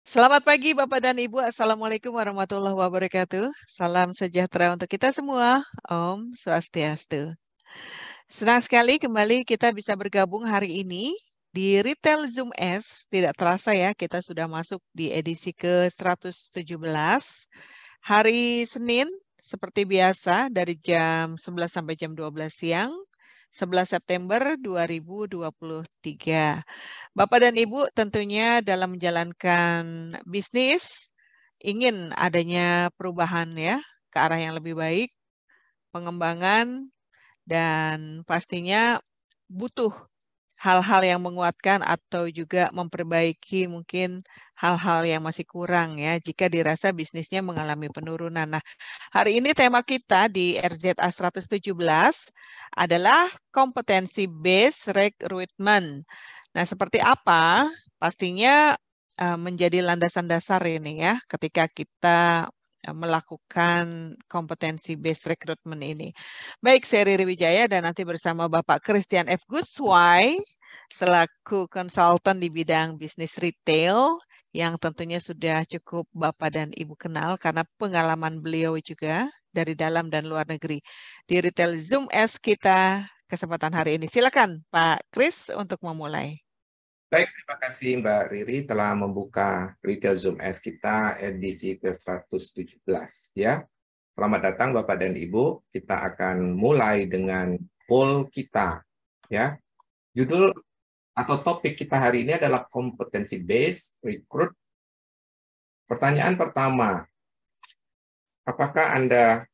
Selamat pagi Bapak dan Ibu, Assalamualaikum warahmatullahi wabarakatuh. Salam sejahtera untuk kita semua, Om Swastiastu. Senang sekali kembali kita bisa bergabung hari ini di Retail Zoom S. Tidak terasa ya, kita sudah masuk di edisi ke-117. Hari Senin, seperti biasa, dari jam 11 sampai jam 12 siang, 11 September 2023. Bapak dan Ibu tentunya dalam menjalankan bisnis ingin adanya perubahan ya ke arah yang lebih baik, pengembangan, dan pastinya butuh hal-hal yang menguatkan atau juga memperbaiki mungkin hal-hal yang masih kurang ya jika dirasa bisnisnya mengalami penurunan. Nah, hari ini tema kita di RZA 117 adalah kompetensi based recruitment. Nah, seperti apa? Pastinya menjadi landasan dasar ini ya ketika kita melakukan kompetensi based recruitment ini. Baik, saya Riri Wijaya dan nanti bersama Bapak Christian F. Guswai selaku konsultan di bidang bisnis retail yang tentunya sudah cukup Bapak dan Ibu kenal karena pengalaman beliau juga dari dalam dan luar negeri. Di Retail Zoom S kita kesempatan hari ini. Silakan Pak Chris untuk memulai. Baik, terima kasih Mbak Riri telah membuka Retail Zoom S kita edisi ke-117 ya. Selamat datang Bapak dan Ibu. Kita akan mulai dengan poll kita ya. Judul atau topik kita hari ini adalah kompetensi based recruit. Pertanyaan pertama, apakah Anda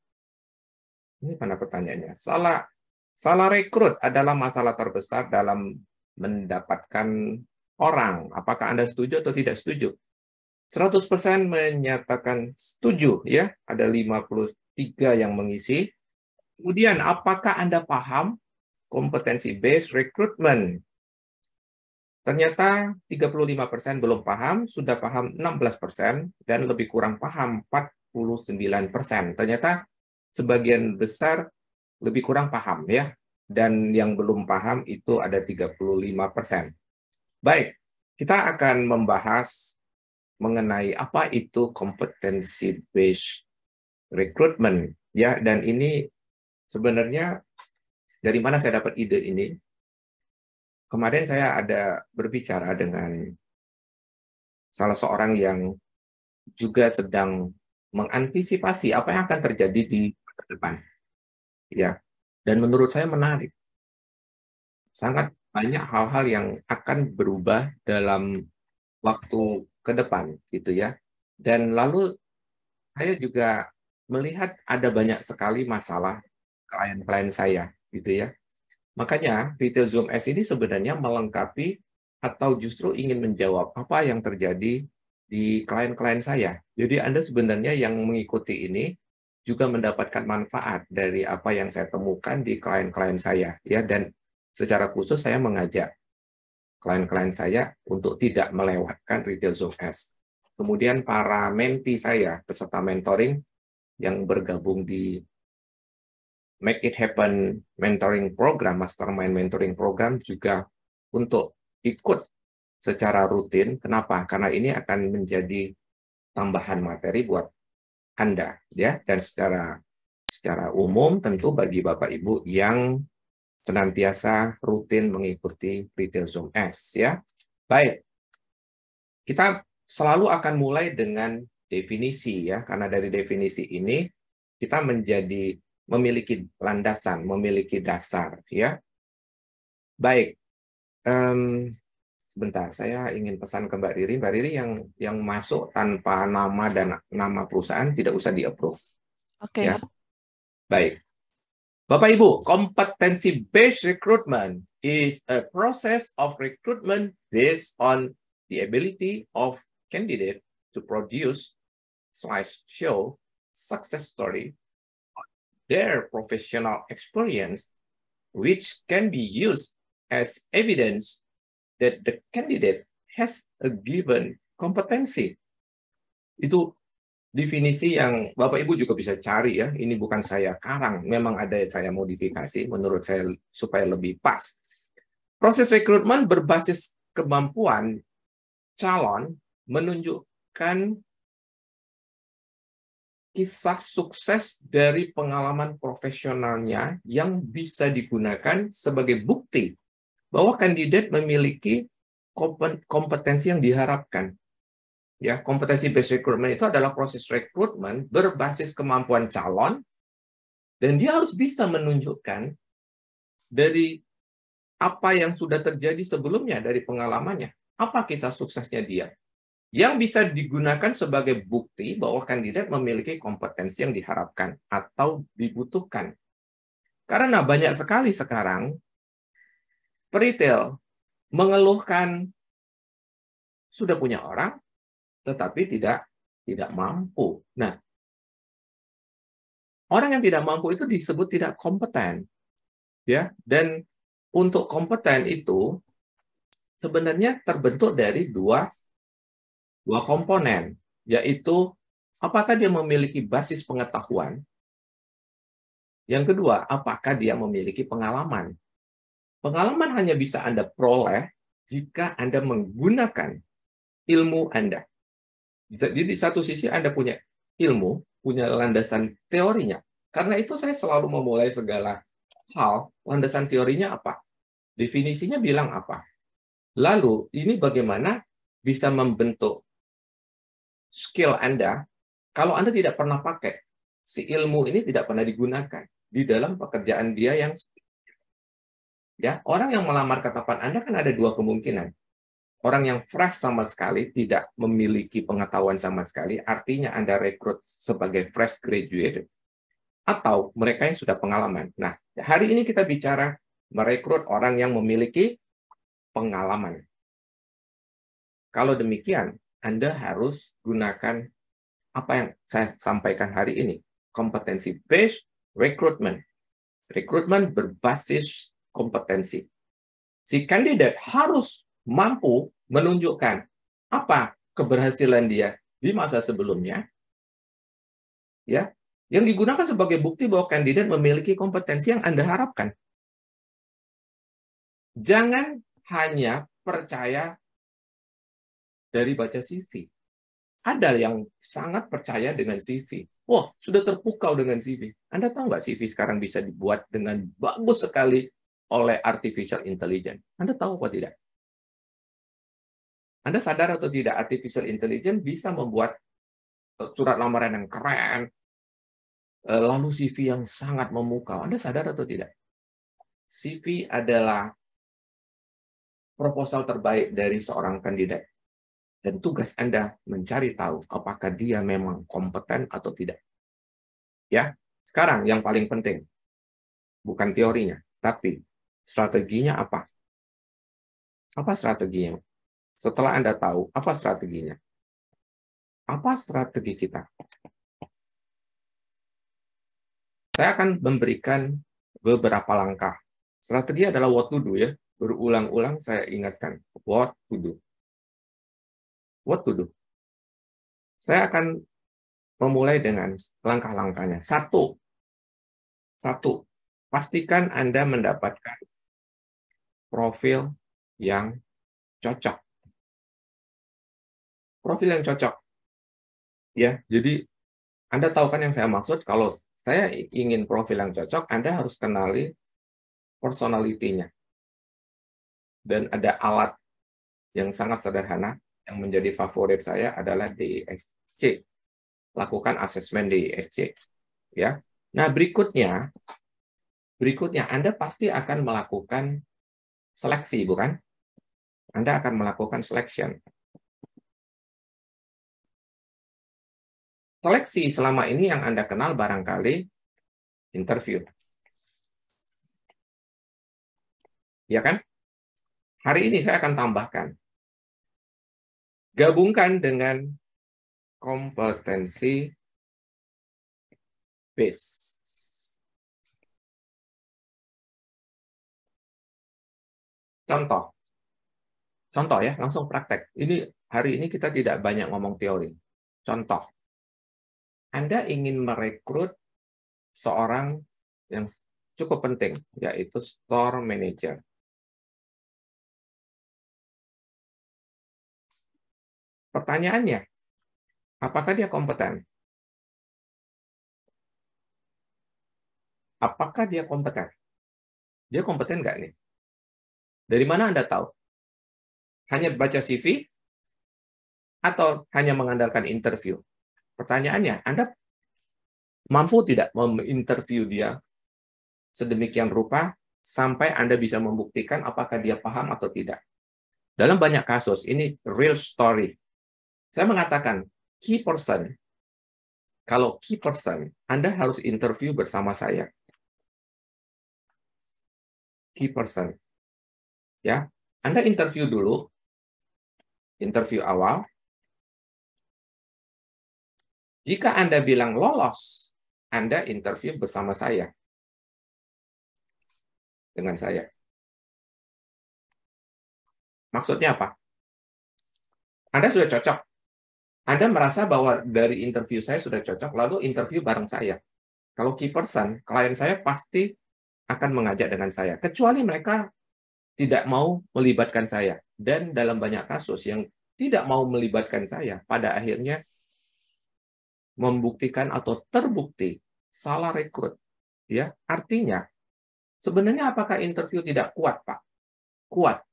ini mana pertanyaannya? Salah rekrut adalah masalah terbesar dalam mendapatkan orang. Apakah Anda setuju atau tidak setuju? 100% menyatakan setuju ya, ada 53 yang mengisi. Kemudian apakah Anda paham kompetensi based recruitment? Ternyata 35% belum paham, sudah paham 16%, dan lebih kurang paham 49%. Ternyata sebagian besar lebih kurang paham ya, dan yang belum paham itu ada 35%. Baik, kita akan membahas mengenai apa itu kompetensi based recruitment ya, dan ini sebenarnya dari mana saya dapat ide ini? Kemarin saya ada berbicara dengan salah seorang yang juga sedang mengantisipasi apa yang akan terjadi di masa depan ya, dan menurut saya menarik. Sangat banyak hal-hal yang akan berubah dalam waktu ke depan gitu ya. Dan lalu saya juga melihat ada banyak sekali masalah klien-klien saya gitu ya. Makanya Retail Zoom S ini sebenarnya melengkapi atau justru ingin menjawab apa yang terjadi di klien-klien saya. Jadi Anda sebenarnya yang mengikuti ini juga mendapatkan manfaat dari apa yang saya temukan di klien-klien saya ya, dan secara khusus saya mengajak klien-klien saya untuk tidak melewatkan Retail Zoom S. Kemudian para mentee saya, peserta mentoring yang bergabung di Make It Happen mentoring program, mastermind mentoring program, juga untuk ikut secara rutin. Kenapa? Karena ini akan menjadi tambahan materi buat Anda ya, dan secara umum tentu bagi Bapak Ibu yang senantiasa rutin mengikuti Retail Zoom S ya. Baik. Kita selalu akan mulai dengan definisi ya, karena dari definisi ini kita memiliki landasan, memiliki dasar ya. Baik, sebentar, saya ingin pesan ke Mbak Riri. Mbak Riri yang masuk tanpa nama dan nama perusahaan tidak usah di-approve. Oke. Ya. Baik. Bapak Ibu, competency based recruitment is a process of recruitment based on the ability of candidate to show success story, their professional experience, which can be used as evidence that the candidate has a given competency. Itu definisi yang Bapak Ibu juga bisa cari ya. Ini bukan saya karang, memang ada yang saya modifikasi menurut saya supaya lebih pas. Proses rekrutmen berbasis kemampuan calon menunjuk memberikan kisah sukses dari pengalaman profesionalnya yang bisa digunakan sebagai bukti bahwa kandidat memiliki kompetensi yang diharapkan. Ya, kompetensi based recruitment itu adalah proses rekrutmen berbasis kemampuan calon, dan dia harus bisa menunjukkan dari apa yang sudah terjadi sebelumnya dari pengalamannya. Apa kisah suksesnya dia? Yang bisa digunakan sebagai bukti bahwa kandidat memiliki kompetensi yang diharapkan atau dibutuhkan. Karena banyak sekali sekarang retail mengeluhkan sudah punya orang, tetapi tidak mampu. Nah, orang yang tidak mampu itu disebut tidak kompeten, ya. Dan untuk kompeten itu sebenarnya terbentuk dari dua komponen, yaitu apakah dia memiliki basis pengetahuan. Yang kedua, apakah dia memiliki pengalaman. Pengalaman hanya bisa Anda peroleh jika Anda menggunakan ilmu Anda. Jadi di satu sisi Anda punya ilmu, punya landasan teorinya. Karena itu saya selalu memulai segala hal, landasan teorinya apa? Definisinya bilang apa? Lalu, ini bagaimana bisa membentuk skill Anda kalau Anda tidak pernah pakai. Si ilmu ini tidak pernah digunakan di dalam pekerjaan dia yang ya, orang yang melamar ke tempat Anda kan ada dua kemungkinan. Orang yang fresh sama sekali, tidak memiliki pengetahuan sama sekali, artinya Anda rekrut sebagai fresh graduate, atau mereka yang sudah pengalaman. Nah, hari ini kita bicara merekrut orang yang memiliki pengalaman. Kalau demikian, Anda harus gunakan apa yang saya sampaikan hari ini, kompetensi-based recruitment. Rekrutmen berbasis kompetensi. Si kandidat harus mampu menunjukkan apa keberhasilan dia di masa sebelumnya, ya, yang digunakan sebagai bukti bahwa kandidat memiliki kompetensi yang Anda harapkan. Jangan hanya percaya dari baca CV. Ada yang sangat percaya dengan CV. Wah, sudah terpukau dengan CV. Anda tahu nggak CV sekarang bisa dibuat dengan bagus sekali oleh artificial intelligence? Anda tahu apa tidak? Anda sadar atau tidak, artificial intelligence bisa membuat surat lamaran yang keren, lalu CV yang sangat memukau. Anda sadar atau tidak? CV adalah proposal terbaik dari seorang kandidat. Dan tugas Anda mencari tahu apakah dia memang kompeten atau tidak. Ya, sekarang yang paling penting, bukan teorinya, tapi strateginya apa? Apa strateginya? Setelah Anda tahu, apa strateginya? Apa strategi kita? Saya akan memberikan beberapa langkah. Strategi adalah what to do, ya. Berulang-ulang saya ingatkan, what to do. What to do. Saya akan memulai dengan langkah-langkahnya. Satu, pastikan Anda mendapatkan profil yang cocok. Profil yang cocok. Ya, jadi Anda tahu kan yang saya maksud, kalau saya ingin profil yang cocok, Anda harus kenali personality-nya. Dan ada alat yang sangat sederhana yang menjadi favorit saya adalah DISC. Lakukan asesmen DISC. Ya. Nah, berikutnya Anda pasti akan melakukan seleksi, bukan? Anda akan melakukan selection. Seleksi selama ini yang Anda kenal barangkali interview. Ya kan? Hari ini saya akan tambahkan. Gabungkan dengan kompetensi base. Contoh ya, langsung praktek. Ini hari ini kita tidak banyak ngomong teori. Contoh, Anda ingin merekrut seorang yang cukup penting, yaitu store manager. Pertanyaannya, Apakah dia kompeten? Apakah dia kompeten? Dia kompeten nggak nih? Dari mana Anda tahu? Hanya baca CV atau hanya mengandalkan interview? Pertanyaannya, Anda mampu tidak menginterview dia sedemikian rupa sampai Anda bisa membuktikan apakah dia paham atau tidak? Dalam banyak kasus, ini real story. Saya mengatakan, key person, kalau key person, Anda harus interview bersama saya. Key person. Ya, Anda interview dulu, interview awal. Jika Anda bilang lolos, Anda interview bersama saya. Dengan saya. Maksudnya apa? Anda sudah cocok. Anda merasa bahwa dari interview saya sudah cocok, lalu interview bareng saya. Kalau key person, klien saya pasti akan mengajak dengan saya. Kecuali mereka tidak mau melibatkan saya. Dan dalam banyak kasus yang tidak mau melibatkan saya, pada akhirnya membuktikan atau terbukti salah rekrut. Ya, artinya sebenarnya apakah interview tidak kuat, Pak? Kuat.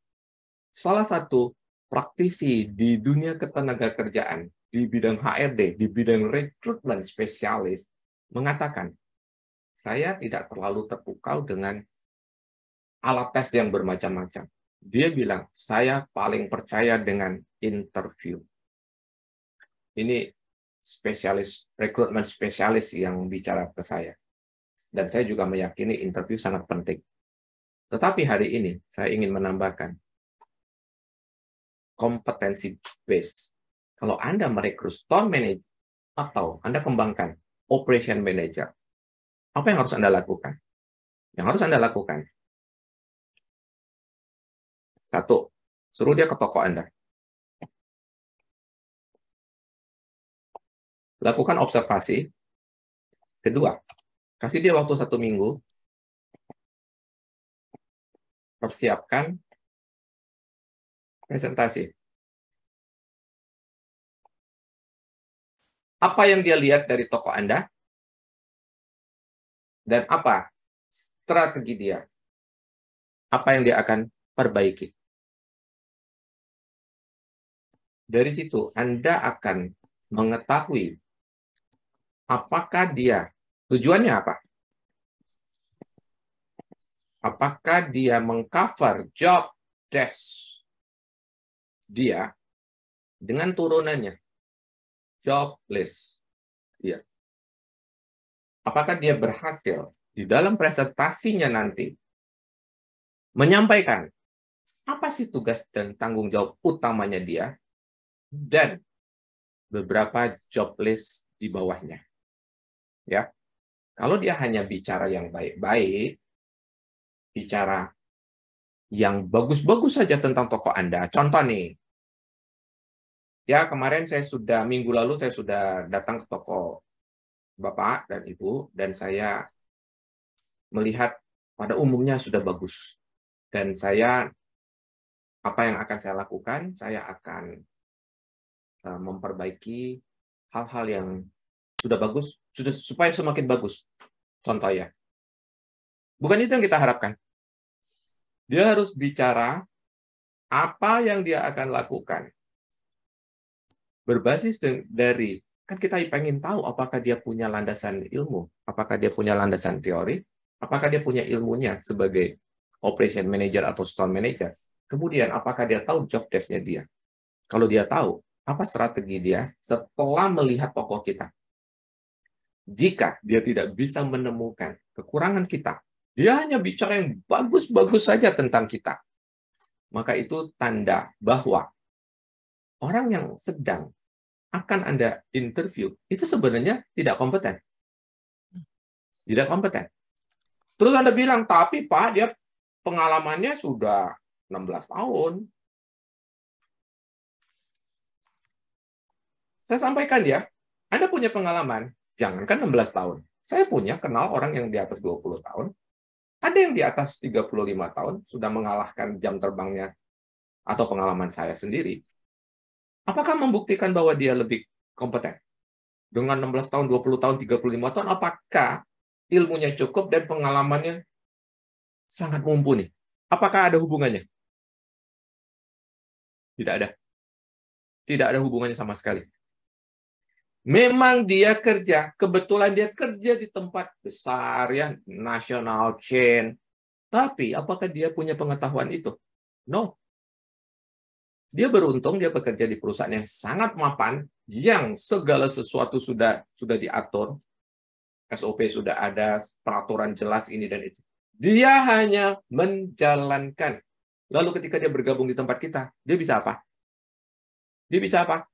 Salah satu praktisi di dunia ketenagakerjaan, di bidang HRD, di bidang rekrutmen spesialis, mengatakan, saya tidak terlalu terpukau dengan alat tes yang bermacam-macam. Dia bilang, saya paling percaya dengan interview. Ini spesialis, rekrutmen spesialis yang bicara ke saya. Dan saya juga meyakini interview sangat penting. Tetapi hari ini, saya ingin menambahkan, kompetensi base. Kalau Anda merekrut store manager atau Anda kembangkan operation manager, apa yang harus Anda lakukan? Yang harus Anda lakukan, satu, suruh dia ke toko Anda. Lakukan observasi. Kedua, kasih dia waktu 1 minggu, persiapkan presentasi. Apa yang dia lihat dari toko Anda? Dan apa strategi dia? Apa yang dia akan perbaiki? Dari situ, Anda akan mengetahui apakah dia, tujuannya apa? Apakah dia mengcover job desk dia dengan turunannya, job list dia. Apakah dia berhasil di dalam presentasinya nanti menyampaikan apa sih tugas dan tanggung jawab utamanya dia dan beberapa job list di bawahnya. Ya. Kalau dia hanya bicara yang baik-baik, bicara yang bagus-bagus saja tentang toko Anda. Contoh nih, ya kemarin minggu lalu saya sudah datang ke toko Bapak dan Ibu, dan saya melihat pada umumnya sudah bagus. Dan apa yang akan saya lakukan? Saya akan memperbaiki hal-hal yang sudah bagus, supaya semakin bagus. Contoh ya. Bukan itu yang kita harapkan. Dia harus bicara apa yang dia akan lakukan. Berbasis dari, kan kita pengen tahu apakah dia punya landasan ilmu, apakah dia punya landasan teori, apakah dia punya ilmunya sebagai operation manager atau store manager. Kemudian, apakah dia tahu job desk-nya dia? Kalau dia tahu, apa strategi dia setelah melihat toko kita? Jika dia tidak bisa menemukan kekurangan kita, dia hanya bicara yang bagus-bagus saja tentang kita, maka itu tanda bahwa orang yang sedang akan Anda interview, itu sebenarnya tidak kompeten. Tidak kompeten. Terus Anda bilang, tapi Pak, dia pengalamannya sudah 16 tahun. Saya sampaikan ya, Anda punya pengalaman, jangankan 16 tahun. Saya punya kenal orang yang di atas 20 tahun. Ada yang di atas 35 tahun, sudah mengalahkan jam terbangnya atau pengalaman saya sendiri. Apakah membuktikan bahwa dia lebih kompeten. Dengan 16 tahun, 20 tahun, 35 tahun, apakah ilmunya cukup dan pengalamannya sangat mumpuni? Apakah ada hubungannya? Tidak ada. Tidak ada hubungannya sama sekali. Memang dia kerja, kebetulan dia kerja di tempat besar, ya, national chain. Tapi apakah dia punya pengetahuan itu? No. Dia beruntung dia bekerja di perusahaan yang sangat mapan, yang segala sesuatu sudah diatur, SOP sudah ada, peraturan jelas ini dan itu. Dia hanya menjalankan. Lalu ketika dia bergabung di tempat kita, dia bisa apa? Dia bisa apa?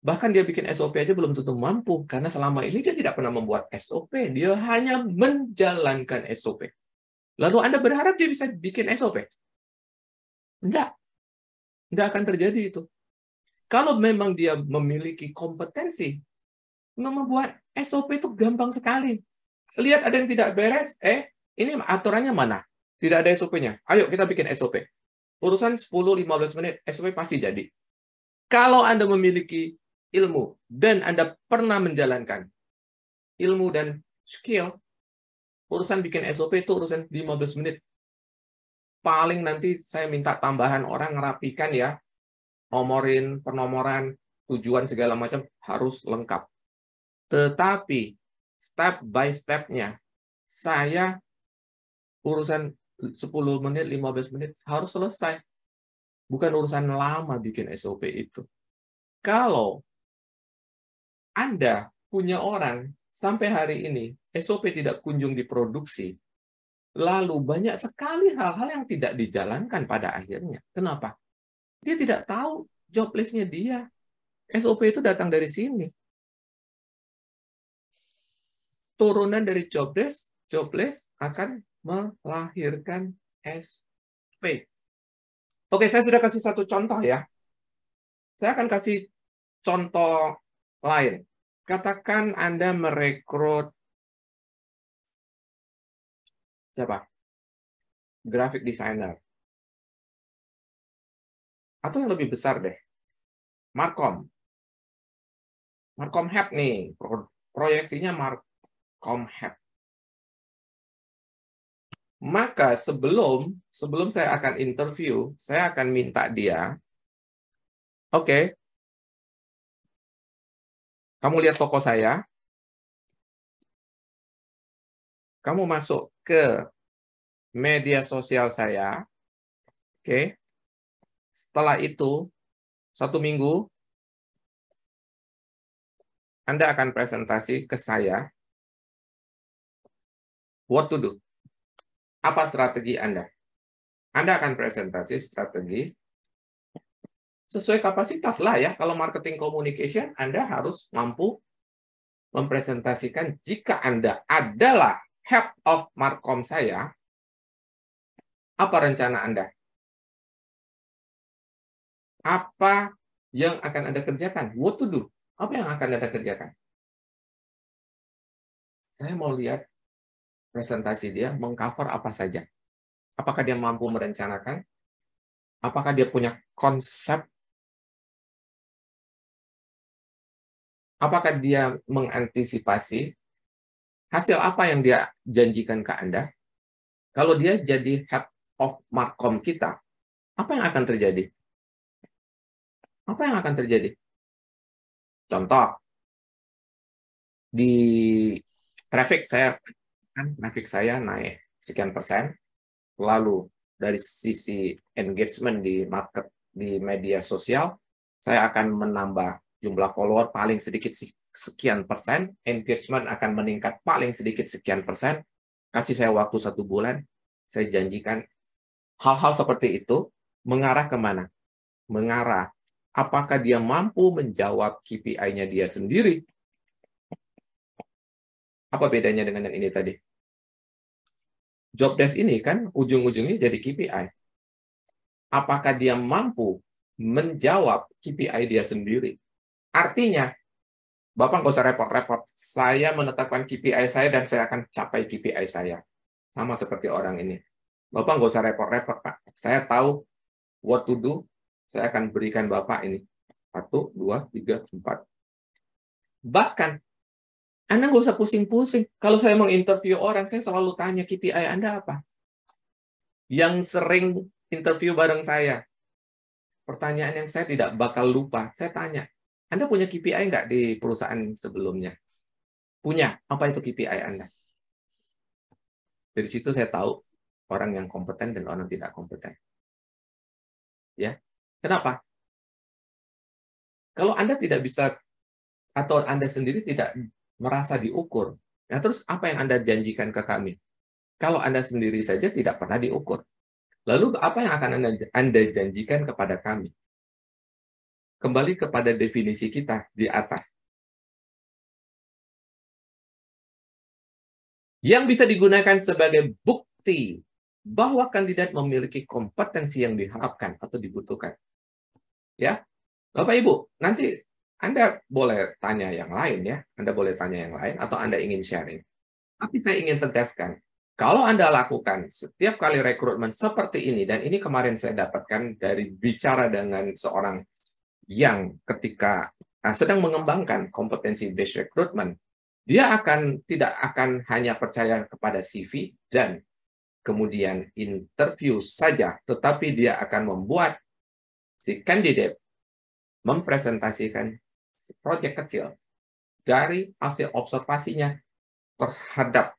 Bahkan dia bikin SOP aja belum tentu mampu, karena selama ini dia tidak pernah membuat SOP. Dia hanya menjalankan SOP. Lalu Anda berharap dia bisa bikin SOP? Enggak. Enggak akan terjadi itu. Kalau memang dia memiliki kompetensi, membuat SOP itu gampang sekali. Lihat ada yang tidak beres, ini aturannya mana? Tidak ada SOP-nya. Ayo kita bikin SOP. Urusan 10-15 menit, SOP pasti jadi. Kalau Anda memiliki ilmu dan Anda pernah menjalankan ilmu dan skill, urusan bikin SOP itu urusan 15 menit. Paling nanti saya minta tambahan orang ngerapikan, ya, nomorin, penomoran, tujuan segala macam harus lengkap. Tetapi step by step-nya saya urusan 10 menit, 15 menit harus selesai. Bukan urusan lama bikin SOP itu. Kalau Anda punya orang sampai hari ini SOP tidak kunjung diproduksi, lalu banyak sekali hal-hal yang tidak dijalankan pada akhirnya. Kenapa? Dia tidak tahu job list-nya dia. SOP itu datang dari sini. Turunan dari job list akan melahirkan SOP. Oke, saya sudah kasih satu contoh, ya. Saya akan kasih contoh lain. Katakan Anda merekrut siapa? Graphic designer. Atau yang lebih besar deh, Markom. Markom Head nih, proyeksinya Markom Head. Maka sebelum saya akan interview, saya akan minta dia, oke, kamu lihat toko saya, kamu masuk ke media sosial saya, oke. Setelah itu, 1 minggu, Anda akan presentasi ke saya, what to do. Apa strategi Anda? Anda akan presentasi strategi sesuai kapasitas lah, ya. Kalau marketing communication, Anda harus mampu mempresentasikan jika Anda adalah head of Markom saya, apa rencana Anda? Apa yang akan Anda kerjakan? What to do? Apa yang akan Anda kerjakan? Saya mau lihat presentasi dia mengcover apa saja. Apakah dia mampu merencanakan? Apakah dia punya konsep? Apakah dia mengantisipasi? Hasil apa yang dia janjikan ke Anda? Kalau dia jadi head of Markom kita, apa yang akan terjadi? Apa yang akan terjadi? Contoh, di traffic saya naik sekian persen, lalu dari sisi engagement di market di media sosial, saya akan menambah jumlah follower paling sedikit sekian persen, engagement akan meningkat paling sedikit sekian persen, kasih saya waktu 1 bulan, saya janjikan hal-hal seperti itu mengarah kemana? Mengarah, apakah dia mampu menjawab KPI-nya dia sendiri? Apa bedanya dengan yang ini tadi? Job desk ini kan ujung-ujungnya jadi KPI. Apakah dia mampu menjawab KPI dia sendiri? Artinya, Bapak nggak usah repot-repot. Saya menetapkan KPI saya dan saya akan capai KPI saya. Sama seperti orang ini. Bapak nggak usah repot-repot, Pak. Saya tahu what to do. Saya akan berikan Bapak ini. 1, 2, 3, 4. Bahkan, Anda nggak usah pusing-pusing. Kalau saya mau interview orang, saya selalu tanya KPI Anda apa? Yang sering interview bareng saya, pertanyaan yang saya tidak bakal lupa, saya tanya, Anda punya KPI nggak di perusahaan sebelumnya? Punya. Apa itu KPI Anda? Dari situ saya tahu orang yang kompeten dan orang tidak kompeten. Ya, kenapa? Kalau Anda tidak bisa atau Anda sendiri tidak merasa diukur, nah terus apa yang Anda janjikan ke kami? Kalau Anda sendiri saja tidak pernah diukur, lalu apa yang akan Anda janjikan kepada kami? Kembali kepada definisi kita di atas. Yang bisa digunakan sebagai bukti bahwa kandidat memiliki kompetensi yang diharapkan atau dibutuhkan. Ya, Bapak Ibu, nanti Anda boleh tanya yang lain ya, Anda boleh tanya yang lain atau Anda ingin sharing. Tapi saya ingin tegaskan, kalau Anda lakukan setiap kali rekrutmen seperti ini, dan ini kemarin saya dapatkan dari bicara dengan seorang yang ketika sedang mengembangkan kompetensi based recruitment, dia tidak akan hanya percaya kepada CV dan kemudian interview saja, tetapi dia akan membuat si kandidat mempresentasikan proyek kecil dari hasil observasinya terhadap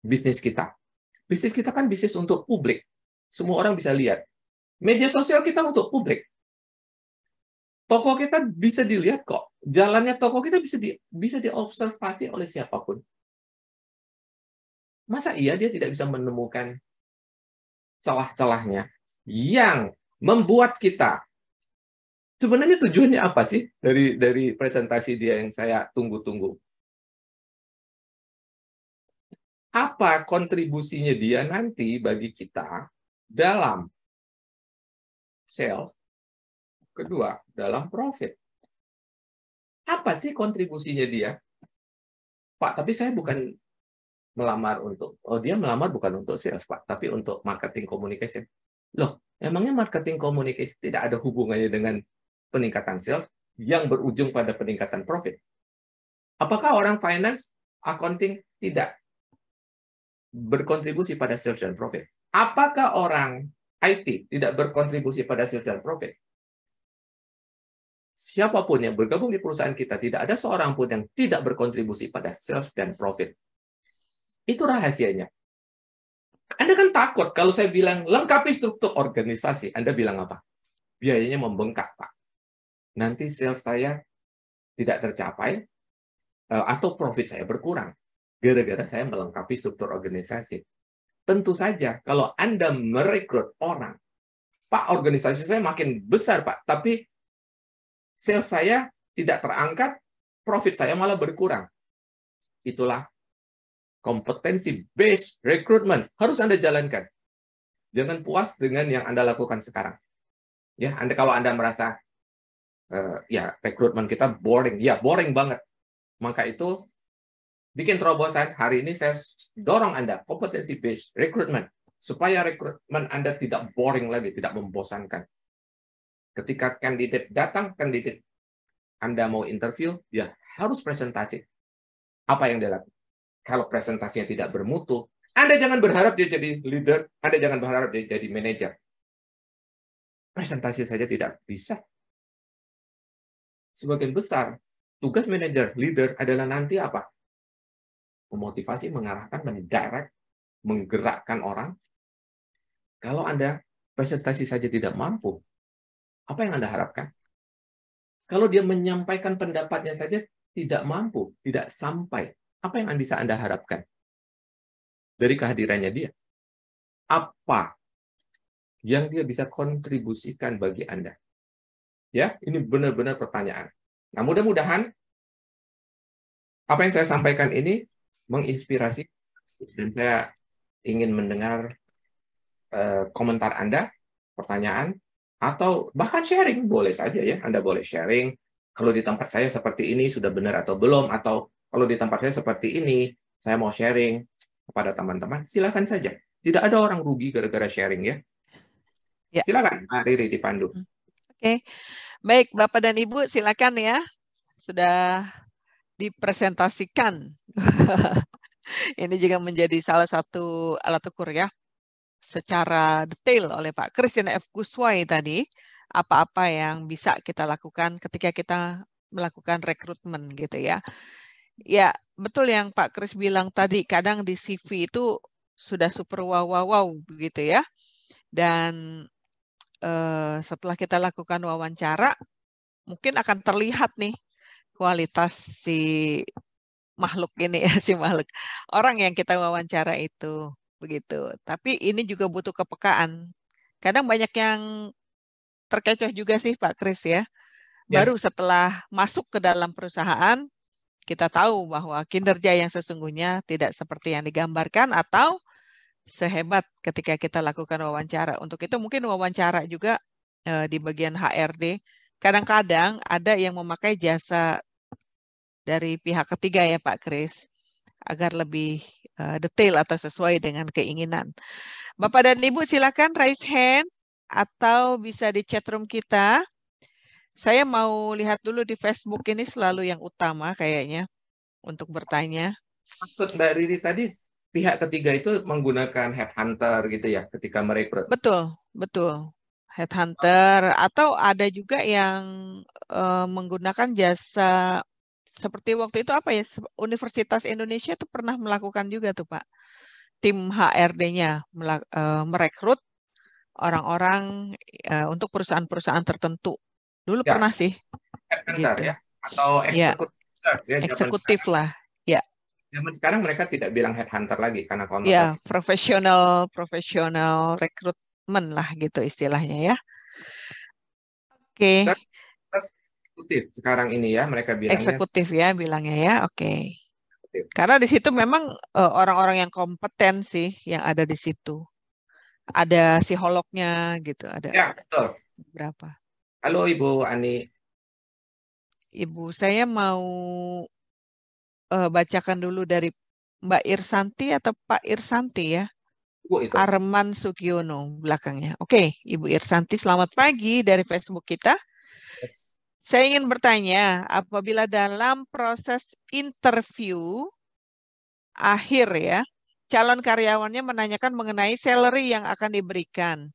bisnis kita. Bisnis kita kan bisnis untuk publik. Semua orang bisa lihat. Media sosial kita untuk publik. Toko kita bisa dilihat kok. Jalannya toko kita bisa diobservasi oleh siapapun. Masa iya dia tidak bisa menemukan celah-celahnya yang membuat kita sebenarnya tujuannya apa sih dari presentasi dia yang saya tunggu-tunggu? Apa kontribusinya dia nanti bagi kita dalam sales? Kedua, dalam profit. Apa sih kontribusinya dia? Pak, tapi saya bukan melamar untuk, dia melamar bukan untuk sales, Pak, tapi untuk marketing communication. Loh, emangnya marketing communication tidak ada hubungannya dengan peningkatan sales yang berujung pada peningkatan profit? Apakah orang finance, accounting tidak berkontribusi pada sales dan profit? Apakah orang IT tidak berkontribusi pada sales dan profit? Siapapun yang bergabung di perusahaan kita, tidak ada seorang pun yang tidak berkontribusi pada sales dan profit. Itu rahasianya. Anda kan takut kalau saya bilang lengkapi struktur organisasi. Anda bilang apa? Biayanya membengkak, Pak. Nanti sales saya tidak tercapai atau profit saya berkurang. Gara-gara saya melengkapi struktur organisasi. Tentu saja kalau Anda merekrut orang, Pak, organisasi saya makin besar, Pak, tapi sales saya tidak terangkat, profit saya malah berkurang. Itulah kompetensi based recruitment harus Anda jalankan. Jangan puas dengan yang Anda lakukan sekarang. Ya, kalau Anda merasa ya rekrutmen kita boring, ya boring banget. Maka itu bikin terobosan. Hari ini saya dorong Anda kompetensi based recruitment supaya rekrutmen Anda tidak boring lagi, tidak membosankan. Ketika kandidat datang, kandidat Anda mau interview, dia harus presentasi. Apa yang dia lakukan? Kalau presentasinya tidak bermutu, Anda jangan berharap dia jadi leader, Anda jangan berharap dia jadi manajer. Presentasi saja tidak bisa. Sebagian besar, tugas manajer, leader adalah nanti apa? Memotivasi, mengarahkan, mendirect, menggerakkan orang. Kalau Anda presentasi saja tidak mampu, apa yang Anda harapkan? Kalau dia menyampaikan pendapatnya saja tidak mampu, tidak sampai, apa yang bisa Anda harapkan dari kehadirannya dia? Apa yang dia bisa kontribusikan bagi Anda? Ya, ini benar-benar pertanyaan. Nah, mudah-mudahan apa yang saya sampaikan ini menginspirasi, dan saya ingin mendengar komentar Anda, pertanyaan, atau bahkan sharing, boleh saja ya, Anda boleh sharing, kalau di tempat saya seperti ini sudah benar atau belum, atau kalau di tempat saya seperti ini, saya mau sharing kepada teman-teman, silakan saja. Tidak ada orang rugi gara-gara sharing ya. Ya. Silakan, Mbak Riri dipandu. Oke, baik Bapak dan Ibu silakan ya. Sudah dipresentasikan. Ini juga menjadi salah satu alat ukur ya, secara detail oleh Pak Christian F. Guswai tadi, apa-apa yang bisa kita lakukan ketika kita melakukan rekrutmen gitu ya. Ya, betul yang Pak Chris bilang tadi, kadang di CV itu sudah super wow begitu ya. Dan setelah kita lakukan wawancara, mungkin akan terlihat nih kualitas si makhluk ini ya, si makhluk orang yang kita wawancara itu begitu. Tapi ini juga butuh kepekaan. Kadang banyak yang terkecoh juga sih Pak Kris ya. Baru Yes. setelah masuk ke dalam perusahaan, kita tahu bahwa kinerja yang sesungguhnya tidak seperti yang digambarkan atau sehebat ketika kita lakukan wawancara. Untuk itu mungkin wawancara juga di bagian HRD. Kadang-kadang ada yang memakai jasa dari pihak ketiga ya Pak Kris, agar lebih detail atau sesuai dengan keinginan. Bapak dan Ibu silakan raise hand atau bisa di chat room kita. Saya mau lihat dulu di Facebook, ini selalu yang utama kayaknya untuk bertanya. Maksud Mbak Riri tadi, pihak ketiga itu menggunakan headhunter gitu ya ketika merekrut. Betul, betul. Headhunter atau ada juga yang menggunakan jasa seperti waktu itu apa ya, Universitas Indonesia tuh pernah melakukan juga tuh Pak. Tim HRD-nya merekrut orang-orang untuk perusahaan-perusahaan tertentu. Dulu Ya, pernah sih, headhunter gitu. ya, atau Ya, eksekutif search ya. eksekutif lah. Ya, Zaman sekarang mereka tidak bilang headhunter lagi karena ya, konotasi. profesional rekrutmen lah gitu istilahnya ya. Oke, Eksekutif sekarang ini ya, mereka bilangnya eksekutif ya bilangnya ya. Oke. eksekutif. Karena di situ memang orang-orang yang kompeten sih yang ada di situ. Ada psikolognya gitu, ada Ya, betul. berapa. Halo Ibu Ani. Ibu, saya mau bacakan dulu dari Mbak Irsanti atau Pak Irsanti ya. Ibu itu. Arman Sugiono belakangnya. Oke, Ibu Irsanti, selamat pagi dari Facebook kita. Yes. Saya ingin bertanya, apabila dalam proses interview akhir ya, calon karyawannya menanyakan mengenai salary yang akan diberikan.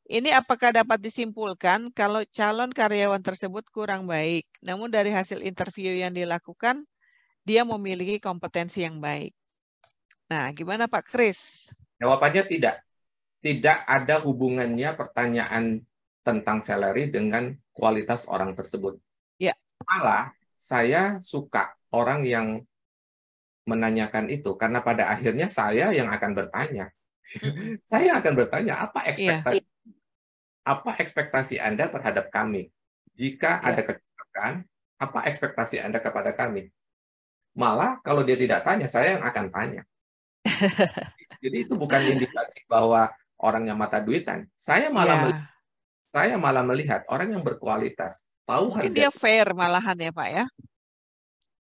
Ini apakah dapat disimpulkan kalau calon karyawan tersebut kurang baik, namun dari hasil interview yang dilakukan, dia memiliki kompetensi yang baik. Nah, gimana Pak Kris? Jawabannya tidak. Tidak ada hubungannya pertanyaan tentang salary dengan kualitas orang tersebut. Ya. Malah, saya suka orang yang menanyakan itu, karena pada akhirnya saya yang akan bertanya. Saya akan bertanya, Iya. apa ekspektasi Anda terhadap kami? Jika Ya. ada kecocokan, apa ekspektasi Anda kepada kami? Malah kalau dia tidak tanya, saya yang akan tanya. Jadi itu bukan indikasi bahwa orangnya mata duitan. Saya Iya. malah melihat orang yang berkualitas, tahu Mungkin harga. dia fair malahan ya Pak ya.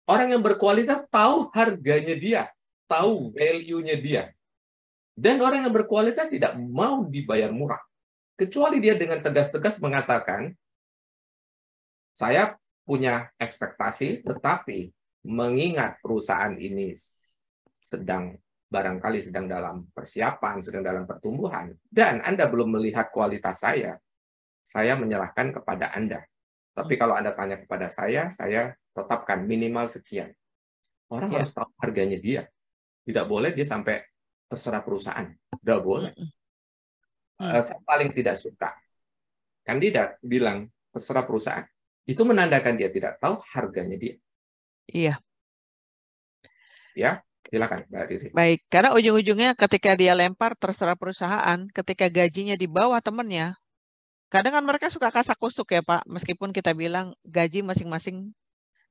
Orang yang berkualitas tahu harganya dia, tahu value-nya dia. Dan orang yang berkualitas tidak mau dibayar murah. Kecuali dia dengan tegas-tegas mengatakan, saya punya ekspektasi, tetapi mengingat perusahaan ini barangkali sedang dalam persiapan, sedang dalam pertumbuhan, dan Anda belum melihat kualitas saya menyerahkan kepada Anda. Tapi kalau Anda tanya kepada saya tetapkan minimal sekian. Orang harus tahu harganya dia. Tidak boleh dia sampai terserah perusahaan. Tidak boleh. Saya paling tidak suka kandidat bilang terserah perusahaan. Itu menandakan dia tidak tahu harganya dia. Iya. Ya, silakan Mbak Riri. Baik, karena ujung-ujungnya ketika dia lempar terserah perusahaan, ketika gajinya di bawah temennya, kadang kan mereka suka kasak-kusuk ya Pak, meskipun kita bilang gaji masing-masing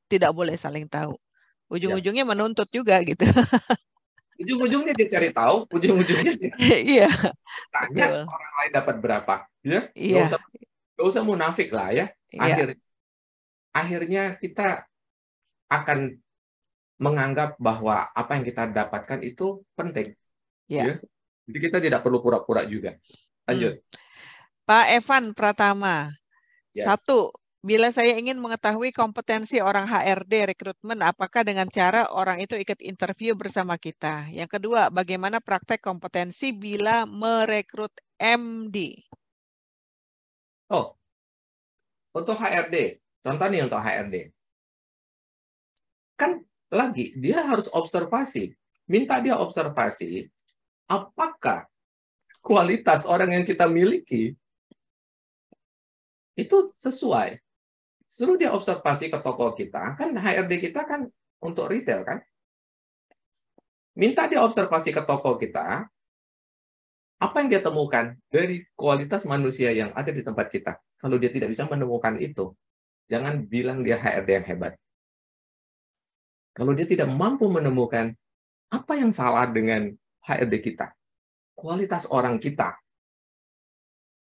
tidak boleh saling tahu. Ujung-ujungnya menuntut juga gitu. Ujung-ujungnya dia cari tahu, ujung-ujungnya dia Iya, tanya betul. orang lain dapat berapa. Ya, Iya, nggak usah munafik lah ya. iya, Akhirnya kita akan menganggap bahwa apa yang kita dapatkan itu penting. iya. Ya. Jadi kita tidak perlu pura-pura juga. Lanjut. Pak Evan Pratama, Yes. satu, Bila saya ingin mengetahui kompetensi orang HRD rekrutmen, apakah dengan cara orang itu ikut interview bersama kita? Yang kedua, bagaimana praktek kompetensi bila merekrut MD? Oh, untuk HRD, contoh nih untuk HRD. Kan lagi, dia harus observasi. Minta dia observasi, apakah kualitas orang yang kita miliki itu sesuai. Suruh dia observasi ke toko kita, kan HRD kita kan untuk retail kan. Minta dia observasi ke toko kita, apa yang dia temukan dari kualitas manusia yang ada di tempat kita. Kalau dia tidak bisa menemukan itu, jangan bilang dia HRD yang hebat. Kalau dia tidak mampu menemukan apa yang salah dengan HRD kita, kualitas orang kita,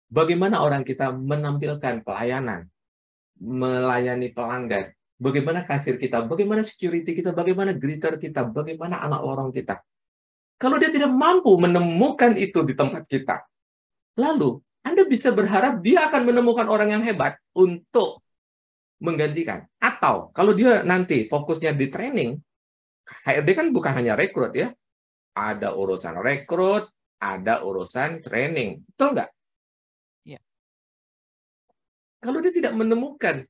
bagaimana orang kita menampilkan pelayanan, melayani pelanggan, bagaimana kasir kita, bagaimana security kita, bagaimana greeter kita, bagaimana anak lorong kita. Kalau dia tidak mampu menemukan itu di tempat kita, lalu Anda bisa berharap dia akan menemukan orang yang hebat untuk menggantikan. Atau kalau dia nanti fokusnya di training, HRD kan bukan hanya rekrut ya, ada urusan rekrut, ada urusan training, betul nggak? Ya. Kalau dia tidak menemukan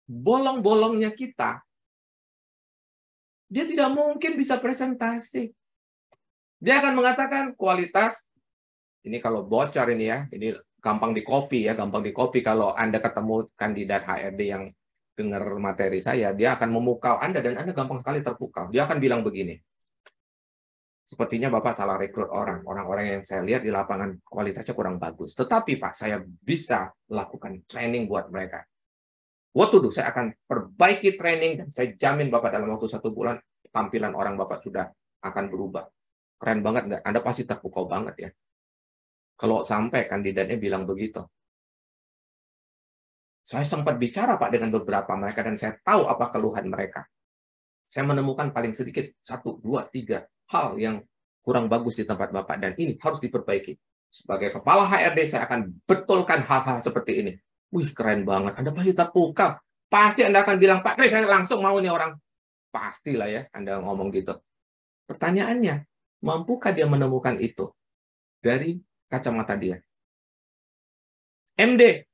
bolong-bolongnya kita, dia tidak mungkin bisa presentasi. Dia akan mengatakan kualitas, ini kalau bocor ini ya, ini gampang di-copy ya, gampang di-copy. Kalau Anda ketemu kandidat HRD yang dengar materi saya, dia akan memukau Anda dan Anda gampang sekali terpukau. Dia akan bilang begini, sepertinya Bapak salah rekrut orang-orang yang saya lihat di lapangan kualitasnya kurang bagus. Tetapi Pak, saya bisa lakukan training buat mereka. What to do? Saya akan perbaiki training dan saya jamin Bapak dalam waktu 1 bulan tampilan orang Bapak sudah akan berubah. Keren banget nggak? Anda pasti terpukau banget ya. Kalau sampai kandidatnya bilang begitu. Saya sempat bicara Pak dengan beberapa mereka dan saya tahu apa keluhan mereka. Saya menemukan paling sedikit 1, 2, 3 hal yang kurang bagus di tempat Bapak dan ini harus diperbaiki. Sebagai kepala HRD saya akan betulkan hal-hal seperti ini. Wih, keren banget. Anda pasti terpukau. Pasti Anda akan bilang, Pak, saya langsung mau nih orang. Pastilah ya Anda ngomong gitu. Pertanyaannya, mampukah dia menemukan itu dari kacamata dia? MD,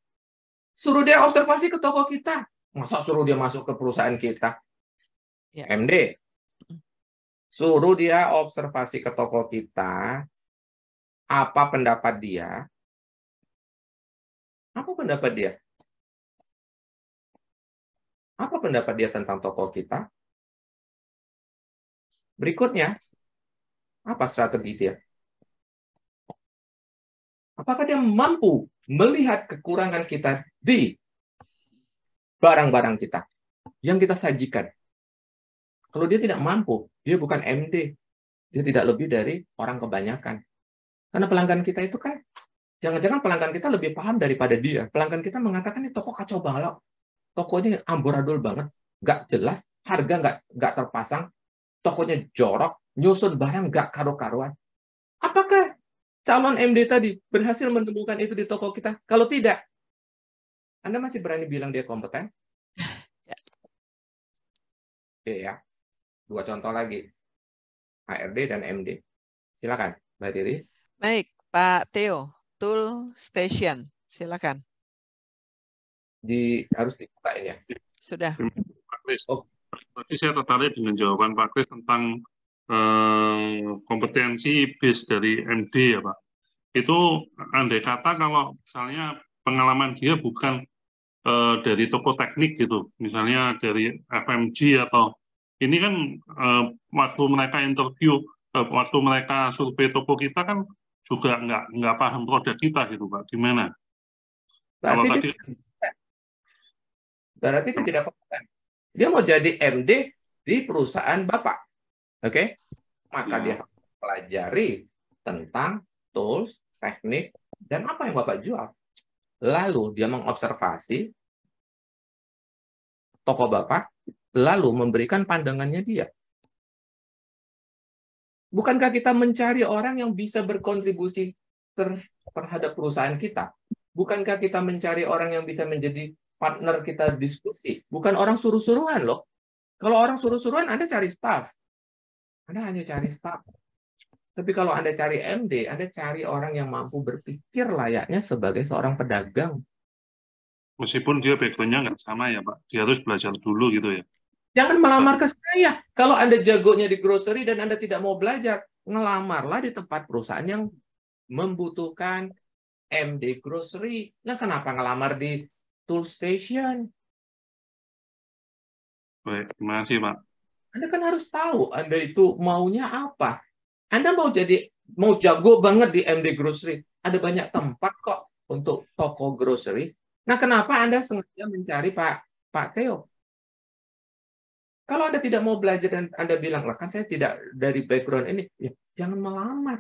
suruh dia observasi ke toko kita. Masa suruh dia masuk ke perusahaan kita? Ya. MD, suruh dia observasi ke toko kita. Apa pendapat dia? Apa pendapat dia? Apa pendapat dia tentang toko kita? Berikutnya, apa strategi dia? Apakah dia mampu melihat kekurangan kita di barang-barang kita yang kita sajikan? Kalau dia tidak mampu, dia bukan MD. Dia tidak lebih dari orang kebanyakan. Karena pelanggan kita itu kan, jangan-jangan pelanggan kita lebih paham daripada dia. Pelanggan kita mengatakan, ini toko kacau banget. Tokonya amburadul banget. Nggak jelas, harga nggak terpasang. Tokonya jorok, nyusun barang nggak karu-karuan. Apakah calon MD tadi berhasil menemukan itu di toko kita? Kalau tidak, Anda masih berani bilang dia kompeten? Oke ya. 2 contoh lagi. HRD dan MD. Silakan, Mbak Riri. Baik, Pak Theo, Tool Station. Silakan. Harus dibuka ini ya. Sudah. Pak Kris. Oh. Tadi saya tertarik dengan jawaban Pak Kris tentang kompetensi base dari MD ya Pak. Itu andai kata kalau misalnya pengalaman dia bukan dari toko teknik gitu, misalnya dari FMG atau ini kan waktu mereka interview, waktu mereka survei toko kita kan juga nggak paham produk kita gitu Pak. Gimana? Berarti dia tidak kompeten. Dia mau jadi MD di perusahaan Bapak. Oke? Maka dia harus pelajari tentang tools, teknik, dan apa yang Bapak jual. Lalu dia mengobservasi toko Bapak, lalu memberikan pandangannya dia. Bukankah kita mencari orang yang bisa berkontribusi terhadap perusahaan kita? Bukankah kita mencari orang yang bisa menjadi partner kita diskusi, bukan orang suruh-suruhan loh. Kalau orang suruh-suruhan, Anda cari staff. Anda hanya cari staff. Tapi kalau Anda cari MD, Anda cari orang yang mampu berpikir layaknya sebagai seorang pedagang. Meskipun dia background-nya nggak sama ya Pak, dia harus belajar dulu gitu ya. Jangan melamar ke saya. Kalau Anda jagonya di grocery dan Anda tidak mau belajar, ngelamarlah di tempat perusahaan yang membutuhkan MD grocery. Nah, kenapa ngelamar di tool station? Baik, terima kasih Pak. Anda kan harus tahu Anda itu maunya apa. Anda mau jago banget di MD grocery. Ada banyak tempat kok untuk toko grocery. Nah, kenapa Anda sengaja mencari Pak Theo? Kalau Anda tidak mau belajar dan Anda bilang, lah kan saya tidak dari background ini, ya jangan melamar.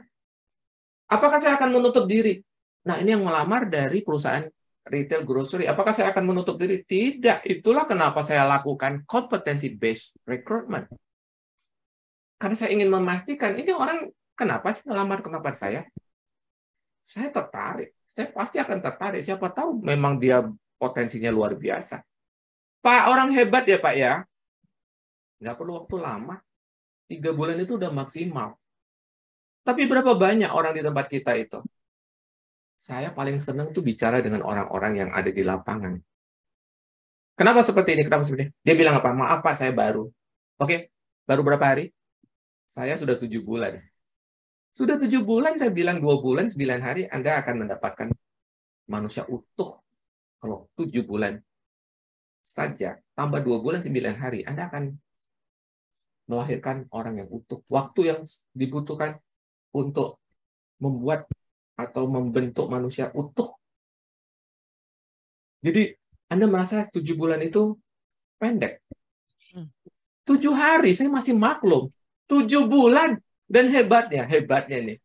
Apakah saya akan menutup diri? Nah, ini yang melamar dari perusahaan retail grocery. Apakah saya akan menutup diri? Tidak. Itulah kenapa saya lakukan competency-based recruitment. Karena saya ingin memastikan, ini orang kenapa sih ngelamar ke tempat saya? Saya tertarik. Saya pasti akan tertarik. Siapa tahu memang dia potensinya luar biasa. Pak, orang hebat ya Pak ya? Nggak perlu waktu lama. 3 bulan itu udah maksimal. Tapi berapa banyak orang di tempat kita itu? Saya paling senang tuh bicara dengan orang-orang yang ada di lapangan. Kenapa seperti ini? Kenapa seperti ini? Dia bilang apa? Maaf Pak, saya baru. Oke, baru berapa hari? Saya sudah 7 bulan. Sudah 7 bulan, saya bilang 2 bulan, 9 hari, Anda akan mendapatkan manusia utuh. Kalau 7 bulan saja, tambah 2 bulan, 9 hari, Anda akan melahirkan orang yang utuh. Waktu yang dibutuhkan untuk membuat atau membentuk manusia utuh. Jadi, Anda merasa 7 bulan itu pendek. 7 hari, saya masih maklum. 7 bulan. Dan hebatnya nih.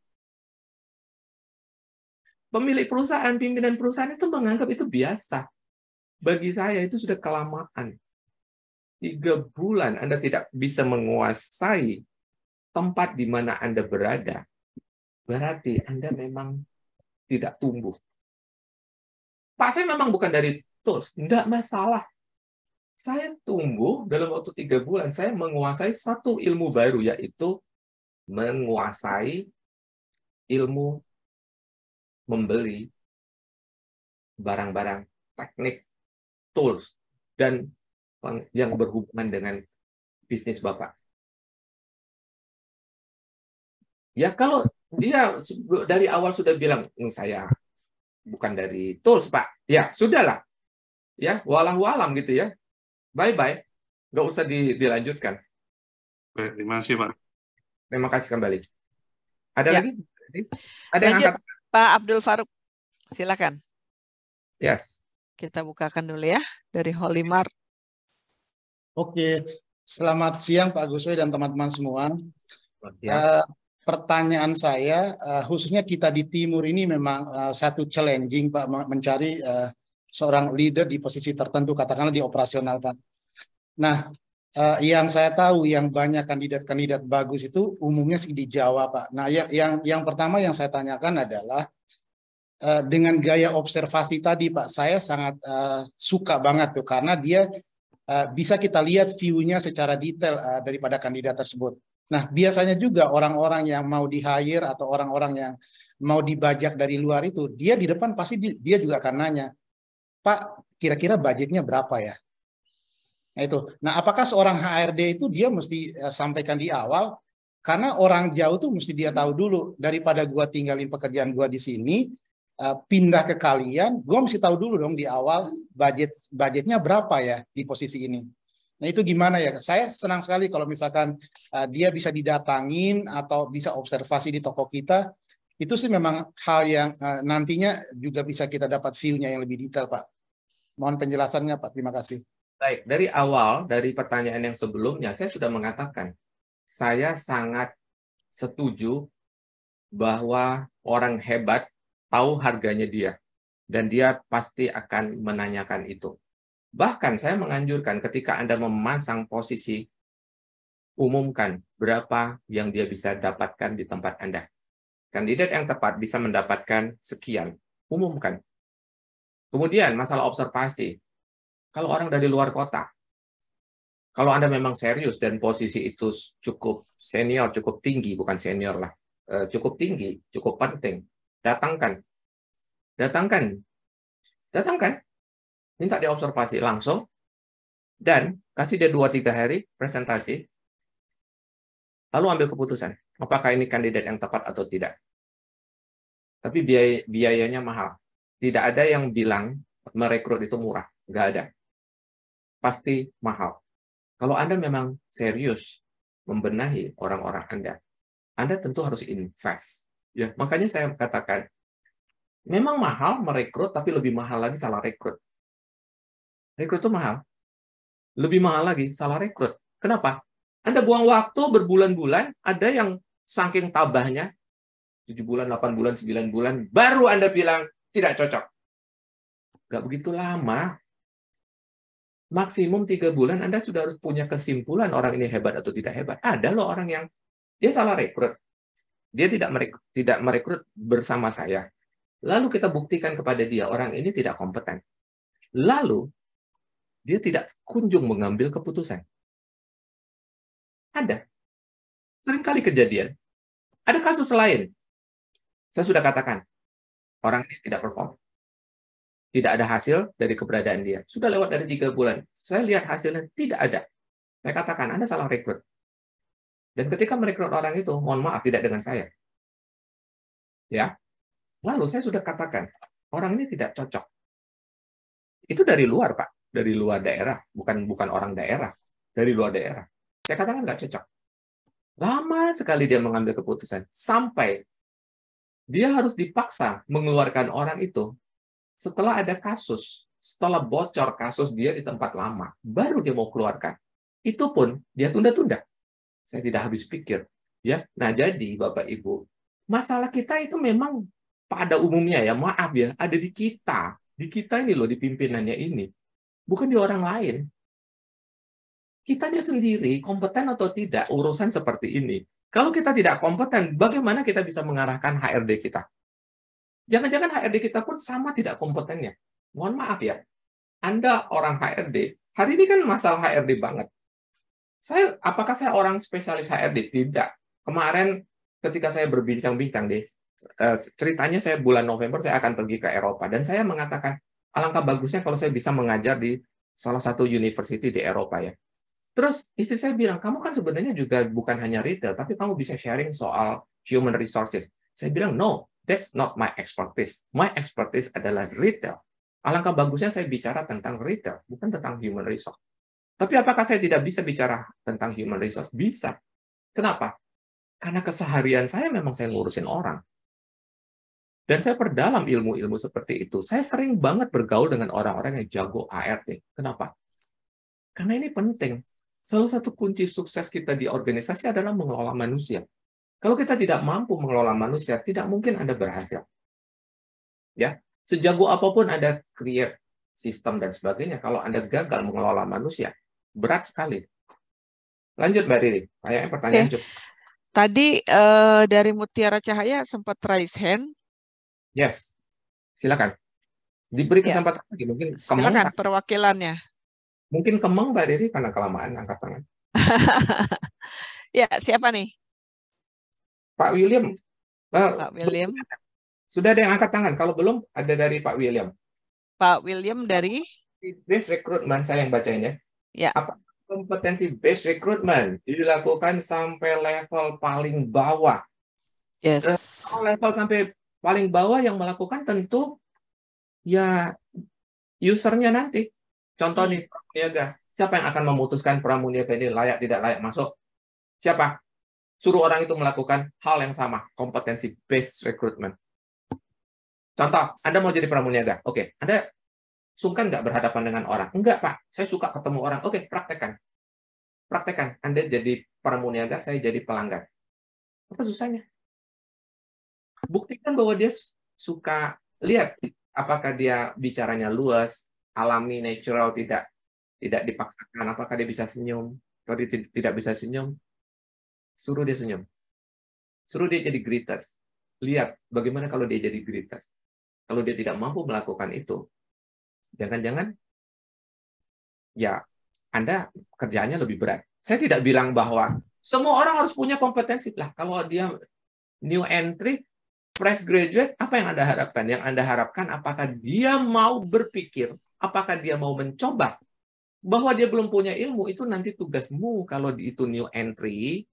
Pemilik perusahaan, pimpinan perusahaan itu menganggap itu biasa. Bagi saya itu sudah kelamaan. 3 bulan Anda tidak bisa menguasai tempat di mana Anda berada. Berarti Anda memang tidak tumbuh. Pak, saya memang bukan dari tools. Tidak masalah. Saya tumbuh dalam waktu 3 bulan. Saya menguasai satu ilmu baru, yaitu menguasai ilmu membeli barang-barang teknik, tools, dan yang berhubungan dengan bisnis Bapak. Ya, kalau dia dari awal sudah bilang, saya bukan dari tools, Pak. Ya, sudahlah. Ya, walau alam gitu ya. Bye-bye. Nggak usah dilanjutkan. Baik, terima kasih Pak. Terima kasih kembali. Ada Ya. lagi? Ada yang Lanjut, angkat? Pak Abdul Faruk. Silakan. Yes. Kita bukakan dulu ya dari Holy Mart. Oke, selamat siang Pak Guswe dan teman-teman semua. Ya. Pertanyaan saya, khususnya kita di Timur ini memang satu challenging Pak, mencari seorang leader di posisi tertentu, katakanlah di operasional Pak. Nah, yang saya tahu yang banyak kandidat-kandidat bagus itu umumnya sih di Jawa Pak. Nah, yang pertama yang saya tanyakan adalah dengan gaya observasi tadi Pak, saya sangat suka banget tuh karena dia bisa kita lihat view-nya secara detail daripada kandidat tersebut. Nah, biasanya juga orang-orang yang mau di-hire atau orang-orang yang mau dibajak dari luar itu, dia di depan pasti dia juga akan nanya, Pak, kira-kira budgetnya berapa ya? Nah itu. Nah, apakah seorang HRD itu dia mesti sampaikan di awal? Karena orang jauh tuh mesti dia tahu dulu, daripada gua tinggalin pekerjaan gua di sini, pindah ke kalian, gua mesti tahu dulu dong di awal budgetnya berapa ya di posisi ini. Nah itu gimana ya? Saya senang sekali kalau misalkan dia bisa didatangin atau bisa observasi di toko kita. Itu sih memang hal yang nantinya juga bisa kita dapat view-nya yang lebih detail, Pak. Mohon penjelasannya, Pak. Terima kasih. Baik, dari awal, dari pertanyaan yang sebelumnya, saya sudah mengatakan, saya sangat setuju bahwa orang hebat tahu harganya dia. Dan dia pasti akan menanyakan itu. Bahkan saya menganjurkan ketika Anda memasang posisi, umumkan berapa yang dia bisa dapatkan di tempat Anda. Kandidat yang tepat bisa mendapatkan sekian. Umumkan. Kemudian masalah observasi. Kalau orang dari luar kota, kalau Anda memang serius dan posisi itu cukup senior, cukup tinggi, bukan senior lah, cukup tinggi, cukup penting, datangkan, datangkan, datangkan, minta diobservasi langsung, dan kasih dia 2-3 hari presentasi, lalu ambil keputusan, apakah ini kandidat yang tepat atau tidak. Tapi biayanya mahal. Tidak ada yang bilang merekrut itu murah, nggak ada. Pasti mahal. Kalau Anda memang serius membenahi orang-orang Anda tentu harus invest. Ya, makanya saya katakan, memang mahal merekrut, tapi lebih mahal lagi salah rekrut. Rekrut itu mahal. Lebih mahal lagi salah rekrut. Kenapa? Anda buang waktu berbulan-bulan, ada yang saking tabahnya, 7 bulan, 8 bulan, 9 bulan, baru Anda bilang tidak cocok. Nggak begitu lama. Maksimum 3 bulan Anda sudah harus punya kesimpulan orang ini hebat atau tidak hebat. Ada loh orang yang dia salah rekrut. Dia tidak merekrut bersama saya. Lalu kita buktikan kepada dia orang ini tidak kompeten. Lalu dia tidak kunjung mengambil keputusan. Ada. Seringkali kejadian. Ada kasus lain. Saya sudah katakan, orang ini tidak perform. Tidak ada hasil dari keberadaan dia. Sudah lewat dari 3 bulan. Saya lihat hasilnya tidak ada. Saya katakan, Anda salah rekrut. Dan ketika merekrut orang itu, mohon maaf, tidak dengan saya. Ya. Lalu saya sudah katakan, orang ini tidak cocok. Itu dari luar, Pak. Dari luar daerah. Bukan orang daerah. Dari luar daerah. Saya katakan nggak cocok. Lama sekali dia mengambil keputusan. Sampai dia harus dipaksa mengeluarkan orang itu setelah ada kasus, setelah bocor kasus dia di tempat lama, baru dia mau keluarkan. Itu pun dia tunda-tunda. Saya tidak habis pikir. Ya, nah jadi Bapak Ibu, masalah kita itu memang pada umumnya ya, maaf ya, ada di kita. Di kita ini loh, di pimpinannya ini. Bukan di orang lain. Kitanya sendiri, kompeten atau tidak, urusan seperti ini. Kalau kita tidak kompeten, bagaimana kita bisa mengarahkan HRD kita? Jangan-jangan HRD kita pun sama tidak kompetennya. Mohon maaf ya, Anda orang HRD, hari ini kan masalah HRD banget. Apakah saya orang spesialis HRD? Tidak. Kemarin ketika saya berbincang-bincang, ceritanya saya bulan November saya akan pergi ke Eropa. Dan saya mengatakan, alangkah bagusnya kalau saya bisa mengajar di salah satu university di Eropa ya. Terus istri saya bilang, kamu kan sebenarnya juga bukan hanya retail, tapi kamu bisa sharing soal human resources. Saya bilang, no, that's not my expertise. My expertise adalah retail. Alangkah bagusnya saya bicara tentang retail, bukan tentang human resource. Tapi apakah saya tidak bisa bicara tentang human resource? Bisa. Kenapa? Karena keseharian saya memang saya ngurusin orang. Dan saya perdalam ilmu-ilmu seperti itu. Saya sering banget bergaul dengan orang-orang yang jago ART. Kenapa? Karena ini penting. Salah satu kunci sukses kita di organisasi adalah mengelola manusia. Kalau kita tidak mampu mengelola manusia, tidak mungkin Anda berhasil. Ya, sejago apapun Anda create sistem dan sebagainya, kalau Anda gagal mengelola manusia, berat sekali. Lanjut Mbak Riri, kayaknya pertanyaan cukup. Tadi dari Mutiara Cahaya sempat raise hand. Yes, silakan. Diberi kesempatan lagi, mungkin silakan perwakilannya. Mungkin kemeng Mbak Riri karena kelamaan angkat tangan. Ya, siapa nih? Pak William. Pak William. Sudah ada yang angkat tangan. Kalau belum, ada dari Pak William. Pak William dari? Base recruitment, saya yang bacain ya. Ya. Apa kompetensi base recruitment dilakukan sampai level paling bawah? Yes. Kalau level sampai paling bawah yang melakukan tentu ya usernya nanti. Contoh nih, pramuniaga. Siapa yang akan memutuskan pramuniaga ini layak tidak layak masuk? Siapa? Suruh orang itu melakukan hal yang sama, kompetensi based recruitment. Contoh, Anda mau jadi pramuniaga. Oke, Anda sungkan nggak berhadapan dengan orang? Enggak, Pak. Saya suka ketemu orang. Oke, praktekkan. Praktekkan. Anda jadi pramuniaga, saya jadi pelanggan. Apa susahnya? Buktikan bahwa dia suka. Lihat, apakah dia bicaranya luas, alami, natural, tidak dipaksakan, apakah dia bisa senyum, kalau dia tidak bisa senyum, suruh dia senyum. Suruh dia jadi greeters. Lihat bagaimana kalau dia jadi greeters. Kalau dia tidak mampu melakukan itu, jangan-jangan ya Anda kerjaannya lebih berat. Saya tidak bilang bahwa semua orang harus punya kompetensi. Lah, kalau dia new entry, fresh graduate, apa yang Anda harapkan? Yang Anda harapkan apakah dia mau berpikir, apakah dia mau mencoba. Bahwa dia belum punya ilmu, itu nanti tugasmu. Kalau itu new entry,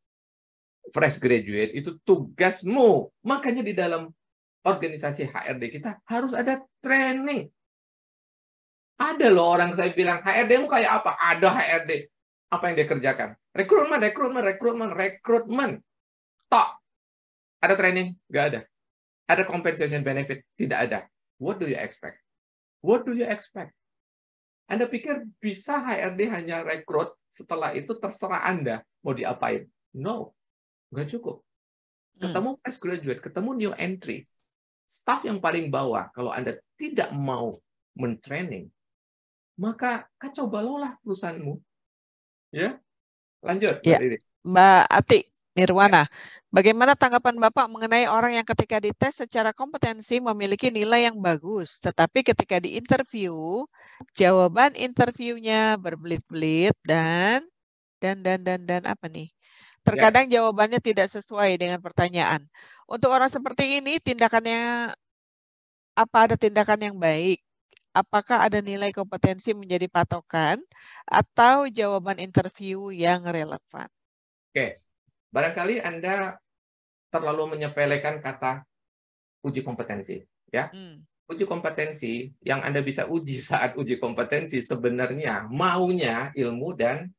fresh graduate, itu tugasmu. Makanya di dalam organisasi HRD kita harus ada training. Ada loh orang saya bilang, HRD-mu kayak apa? Ada HRD. Apa yang dia kerjakan? Rekrutmen. Tok. Ada training? Nggak ada. Ada compensation benefit? Tidak ada. What do you expect? What do you expect? Anda pikir bisa HRD hanya rekrut, setelah itu terserah Anda mau diapain? No. Nggak cukup. Ketemu fresh graduate, ketemu new entry. Staff yang paling bawah, kalau Anda tidak mau mentraining, maka kacau balaulah perusahaanmu. Ya, lanjut. Ya, Mbak Ati Nirwana, bagaimana tanggapan Bapak mengenai orang yang ketika dites secara kompetensi memiliki nilai yang bagus, tetapi ketika diinterview, jawaban interviewnya berbelit-belit dan apa nih? Terkadang jawabannya tidak sesuai dengan pertanyaan. Untuk orang seperti ini, tindakannya apa, ada tindakan yang baik? Apakah ada nilai kompetensi menjadi patokan atau jawaban interview yang relevan? Oke, barangkali Anda terlalu menyepelekan kata uji kompetensi, ya. Uji kompetensi yang Anda bisa uji saat uji kompetensi sebenarnya maunya ilmu dan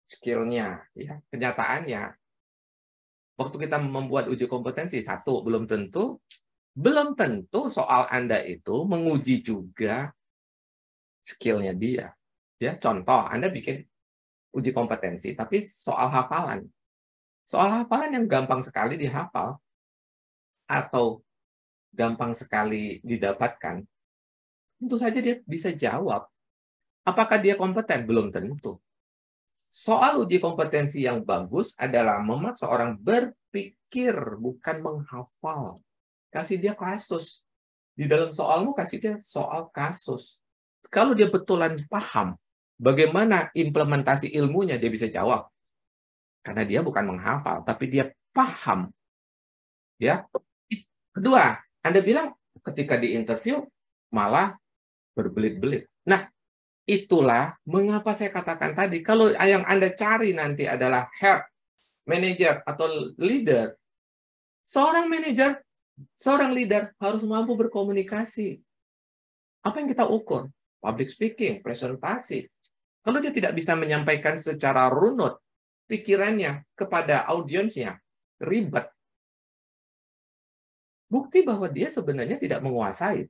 skill-nya, ya. Kenyataannya, waktu kita membuat uji kompetensi, satu, belum tentu soal Anda itu menguji juga skill-nya dia. Ya, contoh, Anda bikin uji kompetensi, tapi soal hafalan. Soal hafalan yang gampang sekali dihafal, atau gampang sekali didapatkan, tentu saja dia bisa jawab. Apakah dia kompeten? Belum tentu. Soal uji kompetensi yang bagus adalah memaksa orang berpikir, bukan menghafal. Kasih dia kasus. Di dalam soalmu, kasih dia soal kasus. Kalau dia betulan paham bagaimana implementasi ilmunya, dia bisa jawab. Karena dia bukan menghafal, tapi dia paham. Ya. Kedua, Anda bilang ketika di interview malah berbelit-belit. Nah, itulah mengapa saya katakan tadi, kalau yang Anda cari nanti adalah head, manager, atau leader, seorang manager, seorang leader harus mampu berkomunikasi. Apa yang kita ukur? Public speaking, presentasi. Kalau dia tidak bisa menyampaikan secara runut pikirannya kepada audiensnya, ribet. Bukti bahwa dia sebenarnya tidak menguasai.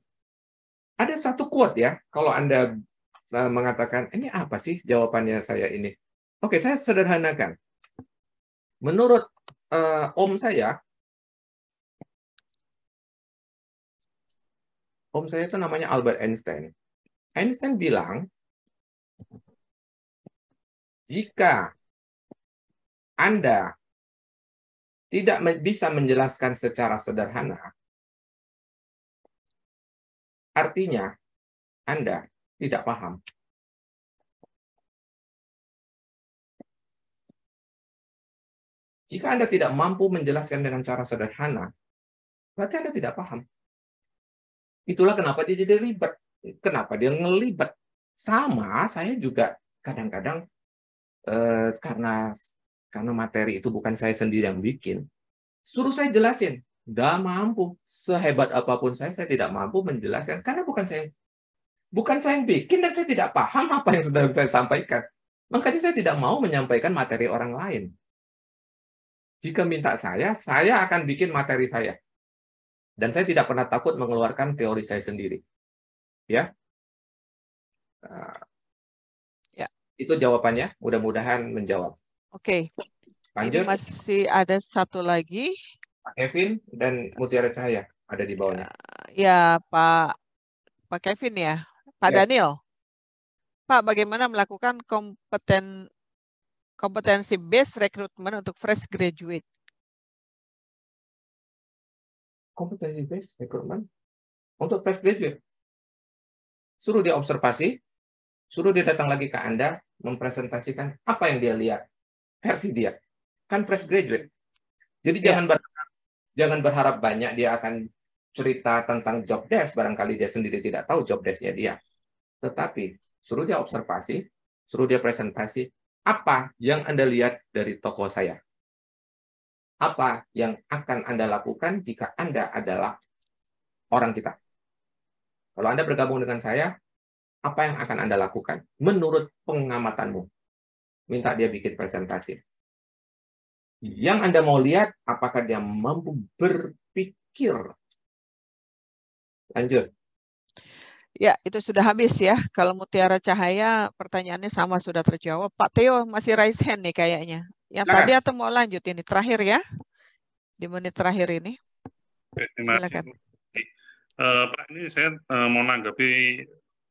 Ada satu quote ya, kalau Anda mengatakan, ini apa sih jawabannya saya ini? Oke, saya sederhanakan. Menurut om saya itu namanya Albert Einstein. Einstein bilang, jika Anda tidak bisa menjelaskan secara sederhana, artinya Anda tidak paham. Jika Anda tidak mampu menjelaskan dengan cara sederhana, berarti Anda tidak paham. Itulah kenapa dia jadi ribet. Kenapa dia ngelibet. Sama, saya juga kadang-kadang karena materi itu bukan saya sendiri yang bikin, suruh saya jelasin. Nggak mampu. Sehebat apapun saya tidak mampu menjelaskan. Karena bukan saya yang bikin, dan saya tidak paham apa yang sedang saya sampaikan. Makanya saya tidak mau menyampaikan materi orang lain. Jika minta saya akan bikin materi saya. Dan saya tidak pernah takut mengeluarkan teori saya sendiri. Ya. Itu jawabannya. Mudah-mudahan menjawab. Oke. Lanjut. Ini masih ada satu lagi. Pak Kevin dan Mutiara Cahaya ada di bawahnya. Ya, Pak Kevin ya. Pak Daniel. Pak, bagaimana melakukan kompetensi based recruitment untuk fresh graduate? Kompetensi based recruitment untuk fresh graduate. Suruh dia observasi, suruh dia datang lagi ke Anda, mempresentasikan apa yang dia lihat, versi dia. Kan fresh graduate. Jadi Ya. jangan berharap banyak dia akan cerita tentang job desk, barangkali dia sendiri tidak tahu job desk-nya dia. Tetapi suruh dia observasi, suruh dia presentasi, apa yang Anda lihat dari toko saya? Apa yang akan Anda lakukan jika Anda adalah orang kita? Kalau Anda bergabung dengan saya, apa yang akan Anda lakukan menurut pengamatanmu? Minta dia bikin presentasi. Yang Anda mau lihat, apakah dia mampu berpikir? Lanjut. Ya, itu sudah habis ya. Kalau Mutiara Cahaya, pertanyaannya sama sudah terjawab. Pak Theo masih raise hand nih kayaknya. Yang Silakan. tadi atau mau lanjut ini? Terakhir ya. Di menit terakhir ini. Terima kasih. Silakan. Pak, ini saya mau menanggapi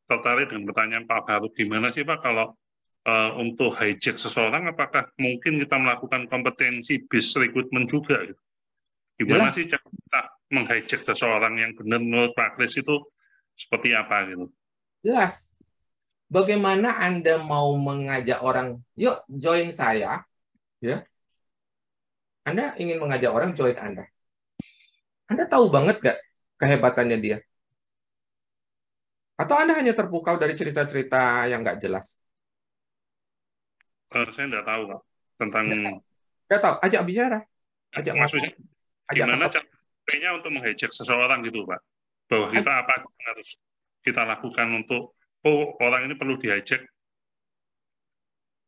tertarik dengan pertanyaan Pak Faruk. Gimana sih Pak kalau untuk hijack seseorang, apakah mungkin kita melakukan kompetensi based recruitment juga? Gitu? Gimana sih cara kita menghijack seseorang yang benar menurut Pak Kris itu seperti apa gitu? Jelas. Bagaimana Anda mau mengajak orang, yuk join saya, ya? Anda ingin mengajak orang join Anda. Anda tahu banget gak kehebatannya dia? Atau Anda hanya terpukau dari cerita-cerita yang nggak jelas? Saya nggak tahu Pak tentang. Nggak tahu. Ajak bicara, ajak maksudnya ngomong, ajak gimana ketemu. caranya untuk menghijack seseorang gitu Pak? Bahwa kita apa yang harus kita lakukan untuk orang ini perlu dihijack,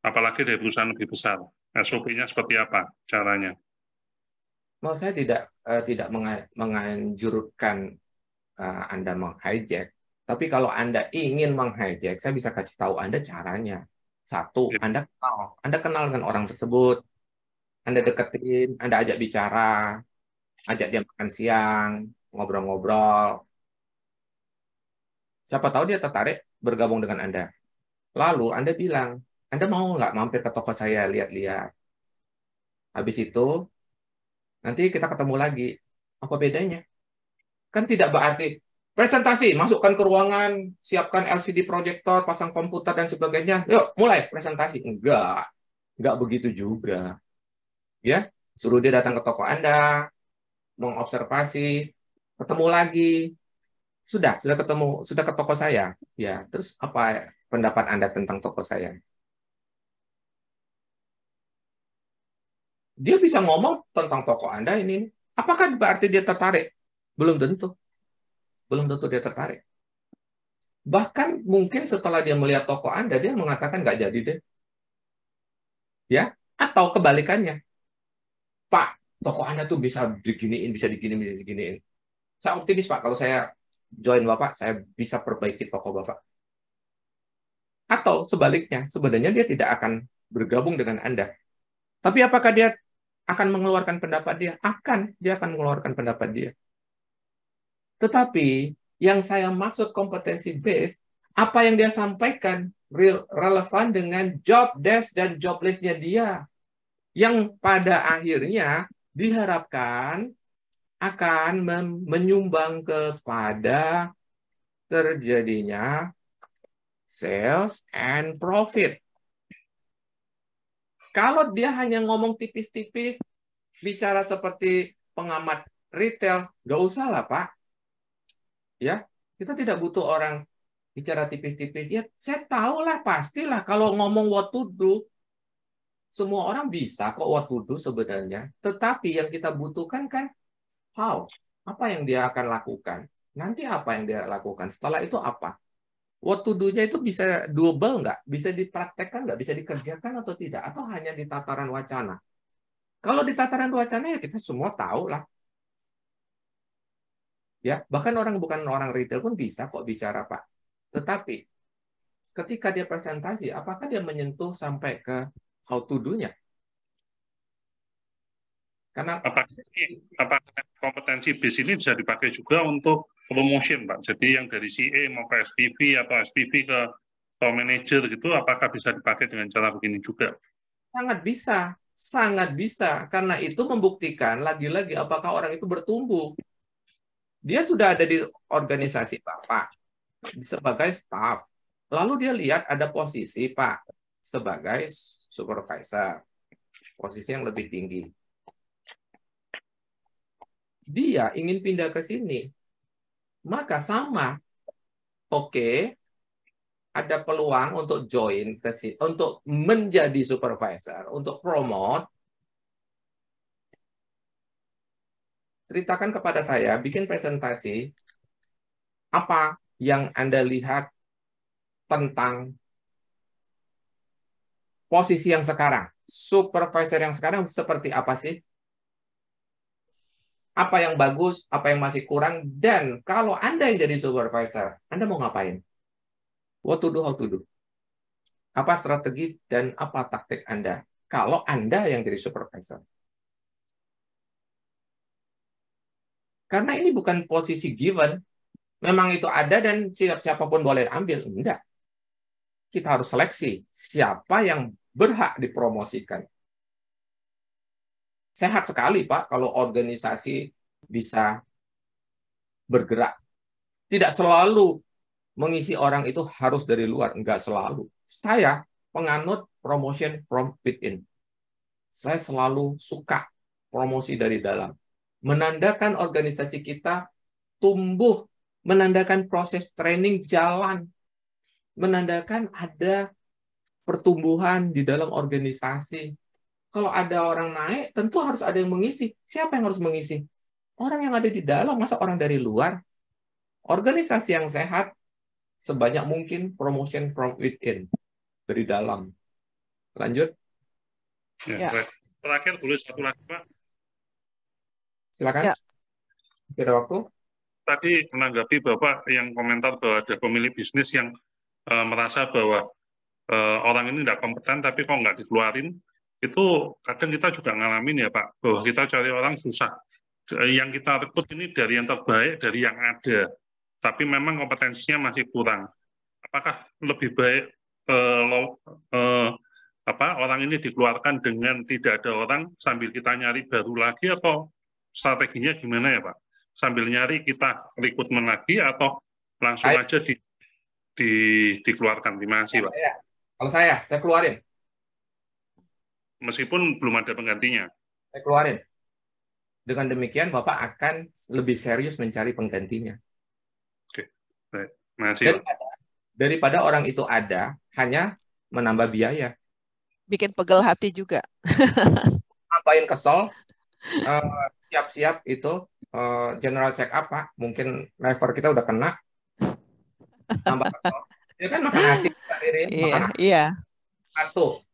apalagi dari perusahaan lebih besar. SOP-nya seperti apa caranya? Mau saya tidak menganjurkan Anda menghijack, tapi kalau Anda ingin menghijack, saya bisa kasih tahu Anda caranya. Satu, Anda kenal dengan orang tersebut, Anda deketin, Anda ajak bicara, ajak dia makan siang, ngobrol-ngobrol. Siapa tahu dia tertarik bergabung dengan Anda. Lalu Anda bilang, Anda mau nggak mampir ke toko saya lihat-lihat? Habis itu, nanti kita ketemu lagi. Apa bedanya? Kan tidak berarti presentasi, masukkan ke ruangan, siapkan LCD proyektor, pasang komputer dan sebagainya. Yuk, mulai presentasi. Enggak begitu juga. Ya, suruh dia datang ke toko Anda, mengobservasi, ketemu lagi. Sudah ketemu, sudah ke toko saya. Ya, terus apa pendapat Anda tentang toko saya? Dia bisa ngomong tentang toko Anda ini. Apakah berarti dia tertarik? Belum tentu. Belum tentu dia tertarik. Bahkan mungkin setelah dia melihat toko Anda, dia mengatakan nggak jadi deh. Ya, atau kebalikannya. Pak, toko Anda tuh bisa diginiin, bisa diginiin. Saya optimis, Pak. Kalau saya join Bapak, saya bisa perbaiki toko Bapak. Atau sebaliknya, sebenarnya dia tidak akan bergabung dengan Anda. Tapi apakah dia akan mengeluarkan pendapat dia? Dia akan mengeluarkan pendapat dia. Tetapi yang saya maksud kompetensi based, apa yang dia sampaikan relevan dengan job desk dan job list-nya dia. Yang pada akhirnya diharapkan akan menyumbang kepada terjadinya sales and profit. Kalau dia hanya ngomong tipis-tipis, bicara seperti pengamat retail, nggak usah lah, Pak. Ya, kita tidak butuh orang bicara tipis-tipis. Ya, saya tahu lah, pastilah kalau ngomong what to do, semua orang bisa kok what to do sebenarnya. Tetapi yang kita butuhkan kan how. Apa yang dia akan lakukan? Nanti apa yang dia lakukan? Setelah itu apa? What to do-nya itu bisa doable nggak? Bisa dipraktekkan nggak? Bisa dikerjakan atau tidak? Atau hanya di tataran wacana? Kalau di tataran wacana ya kita semua tahu lah. Ya, bahkan bukan orang retail pun bisa kok bicara, Pak. Tetapi ketika dia presentasi, apakah dia menyentuh sampai ke how to do-nya? Karena apakah kompetensi base ini bisa dipakai juga untuk promotion, Pak? Jadi yang dari CA mau ke SPV atau SPV ke store manager gitu, apakah bisa dipakai dengan cara begini juga? Sangat bisa. Karena itu membuktikan lagi-lagi apakah orang itu bertumbuh. Dia sudah ada di organisasi Bapak sebagai staff. Lalu dia lihat ada posisi Pak sebagai supervisor, posisi yang lebih tinggi. Dia ingin pindah ke sini, maka sama, oke, ada peluang untuk join ke sini, untuk menjadi supervisor, untuk promote. Ceritakan kepada saya, bikin presentasi, apa yang Anda lihat tentang posisi yang sekarang, supervisor yang sekarang seperti apa sih? Apa yang bagus, apa yang masih kurang, dan kalau Anda yang jadi supervisor, Anda mau ngapain? What to do, how to do. Apa strategi dan apa taktik Anda kalau Anda yang jadi supervisor? Karena ini bukan posisi given. Memang itu ada dan siapapun boleh ambil. Enggak. Kita harus seleksi siapa yang berhak dipromosikan. Sehat sekali, Pak, kalau organisasi bisa bergerak. Tidak selalu mengisi orang itu harus dari luar, enggak selalu. Saya penganut promotion from within. Saya selalu suka promosi dari dalam. Menandakan organisasi kita tumbuh, menandakan proses training jalan, menandakan ada pertumbuhan di dalam organisasi. Kalau ada orang naik, tentu harus ada yang mengisi. Siapa yang harus mengisi? Orang yang ada di dalam, masa orang dari luar? Organisasi yang sehat, sebanyak mungkin promotion from within, dari dalam. Lanjut. Ya. Terakhir boleh satu lagi, Pak. Silakan. Ya. Tidak ada waktu. Tadi menanggapi Bapak yang komentar bahwa ada pemilik bisnis yang merasa bahwa orang ini tidak kompeten, tapi kok nggak dikeluarin. Itu kadang kita juga ngalamin ya Pak, bahwa kita cari orang susah. Yang kita rekrut ini dari yang terbaik, dari yang ada. Tapi memang kompetensinya masih kurang. Apakah lebih baik orang ini dikeluarkan dengan tidak ada orang sambil kita nyari baru lagi, atau strateginya gimana ya Pak? Sambil nyari kita rekrutmen lagi atau langsung aja dikeluarkan? Terima kasih Pak. Kalau saya keluarin. Meskipun belum ada penggantinya. Saya keluarin. Dengan demikian Bapak akan lebih serius mencari penggantinya. Oke, baik. Terima kasih. Daripada orang itu ada, hanya menambah biaya. Bikin pegel hati juga. Ngapain kesel, siap-siap itu general check up Pak. Mungkin driver kita udah kena. Nambah kesel. Ya kan makan hati, Pak Ririn. Iya. Satu,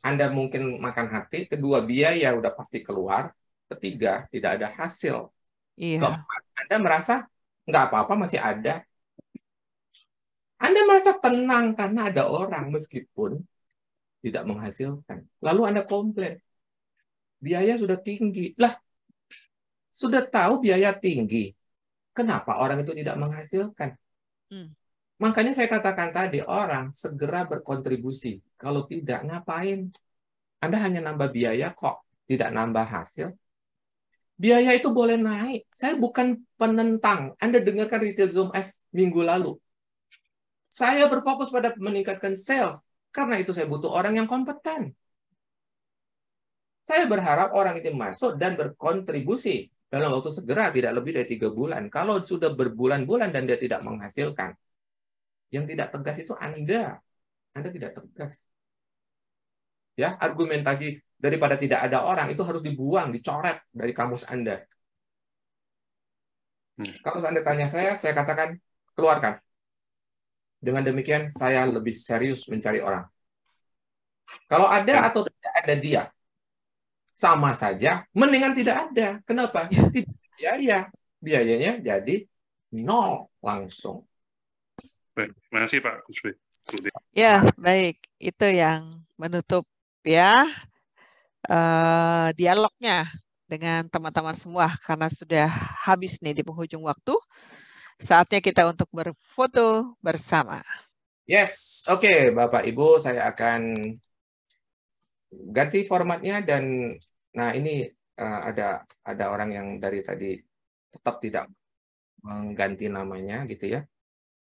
Anda mungkin makan hati. Kedua, biaya udah pasti keluar. Ketiga, tidak ada hasil. Iya. Keempat, Anda merasa nggak apa-apa masih ada. Anda merasa tenang karena ada orang meskipun tidak menghasilkan. Lalu Anda komplain. Biaya sudah tinggi. Lah, sudah tahu biaya tinggi. Kenapa orang itu tidak menghasilkan? Makanya saya katakan tadi, orang segera berkontribusi. Kalau tidak, ngapain? Anda hanya nambah biaya kok, tidak nambah hasil. Biaya itu boleh naik. Saya bukan penentang. Anda dengarkan Retail Zoom S minggu lalu. Saya berfokus pada meningkatkan sales. Karena itu saya butuh orang yang kompeten. Saya berharap orang itu masuk dan berkontribusi dalam waktu segera, tidak lebih dari 3 bulan. Kalau sudah berbulan-bulan dan dia tidak menghasilkan, yang tidak tegas itu Anda. Anda tidak tegas. Ya, argumentasi daripada tidak ada orang itu harus dibuang, dicoret dari kamus Anda. Kalau Anda tanya saya katakan keluarkan. Dengan demikian saya lebih serius mencari orang. Kalau ada atau tidak ada dia, sama saja, mendingan tidak ada. Kenapa? Tidak biaya. Biayanya jadi nol langsung. Baik, terima kasih Pak Guswe. Ya, baik. Itu yang menutup ya dialognya dengan teman-teman semua karena sudah habis nih di penghujung waktu. Saatnya kita untuk berfoto bersama. Yes, oke, Bapak Ibu, saya akan ganti formatnya dan nah ini ada orang yang dari tadi tetap tidak mengganti namanya gitu ya.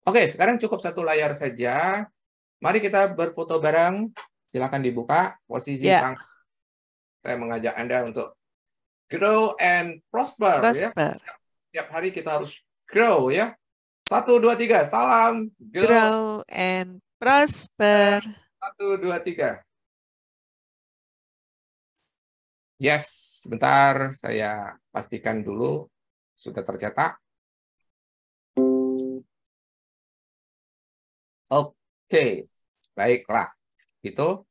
Oke, sekarang cukup satu layar saja. Mari kita berfoto bareng. Silakan dibuka posisi tangan. Saya mengajak Anda untuk grow and prosper. Ya. Setiap hari kita harus grow ya. 1, 2, 3. Salam. Grow and prosper. 1, 2, 3. Yes, sebentar saya pastikan dulu sudah tercetak. Oke, baiklah. Itu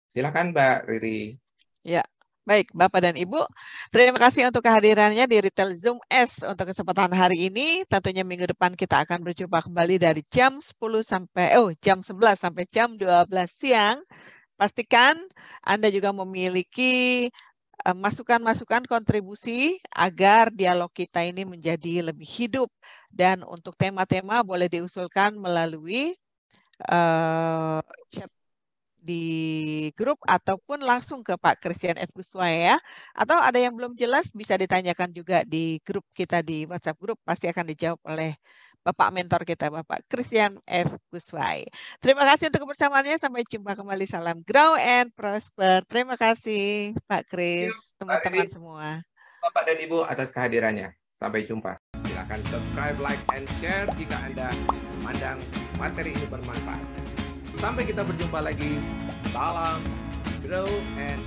silakan Mbak Riri. Ya, baik Bapak dan Ibu. Terima kasih untuk kehadirannya di Retail Zoom S untuk kesempatan hari ini. Tentunya minggu depan kita akan berjumpa kembali dari jam 11 sampai jam 12 siang. Pastikan Anda juga memiliki masukan-masukan kontribusi agar dialog kita ini menjadi lebih hidup. Dan untuk tema-tema boleh diusulkan melalui chat di grup ataupun langsung ke Pak Christian F. Kuswai ya. Atau ada yang belum jelas bisa ditanyakan juga di grup kita di WhatsApp grup. Pasti akan dijawab oleh Bapak mentor kita, Bapak Christian F. Kuswai. Terima kasih untuk kebersamaannya. Sampai jumpa kembali. Salam grow and prosper. Terima kasih Pak Chris, teman-teman semua. Bapak dan Ibu atas kehadirannya. Sampai jumpa. Silakan subscribe, like, and share jika Anda memandang materi ini bermanfaat. Sampai kita berjumpa lagi. Salam grow and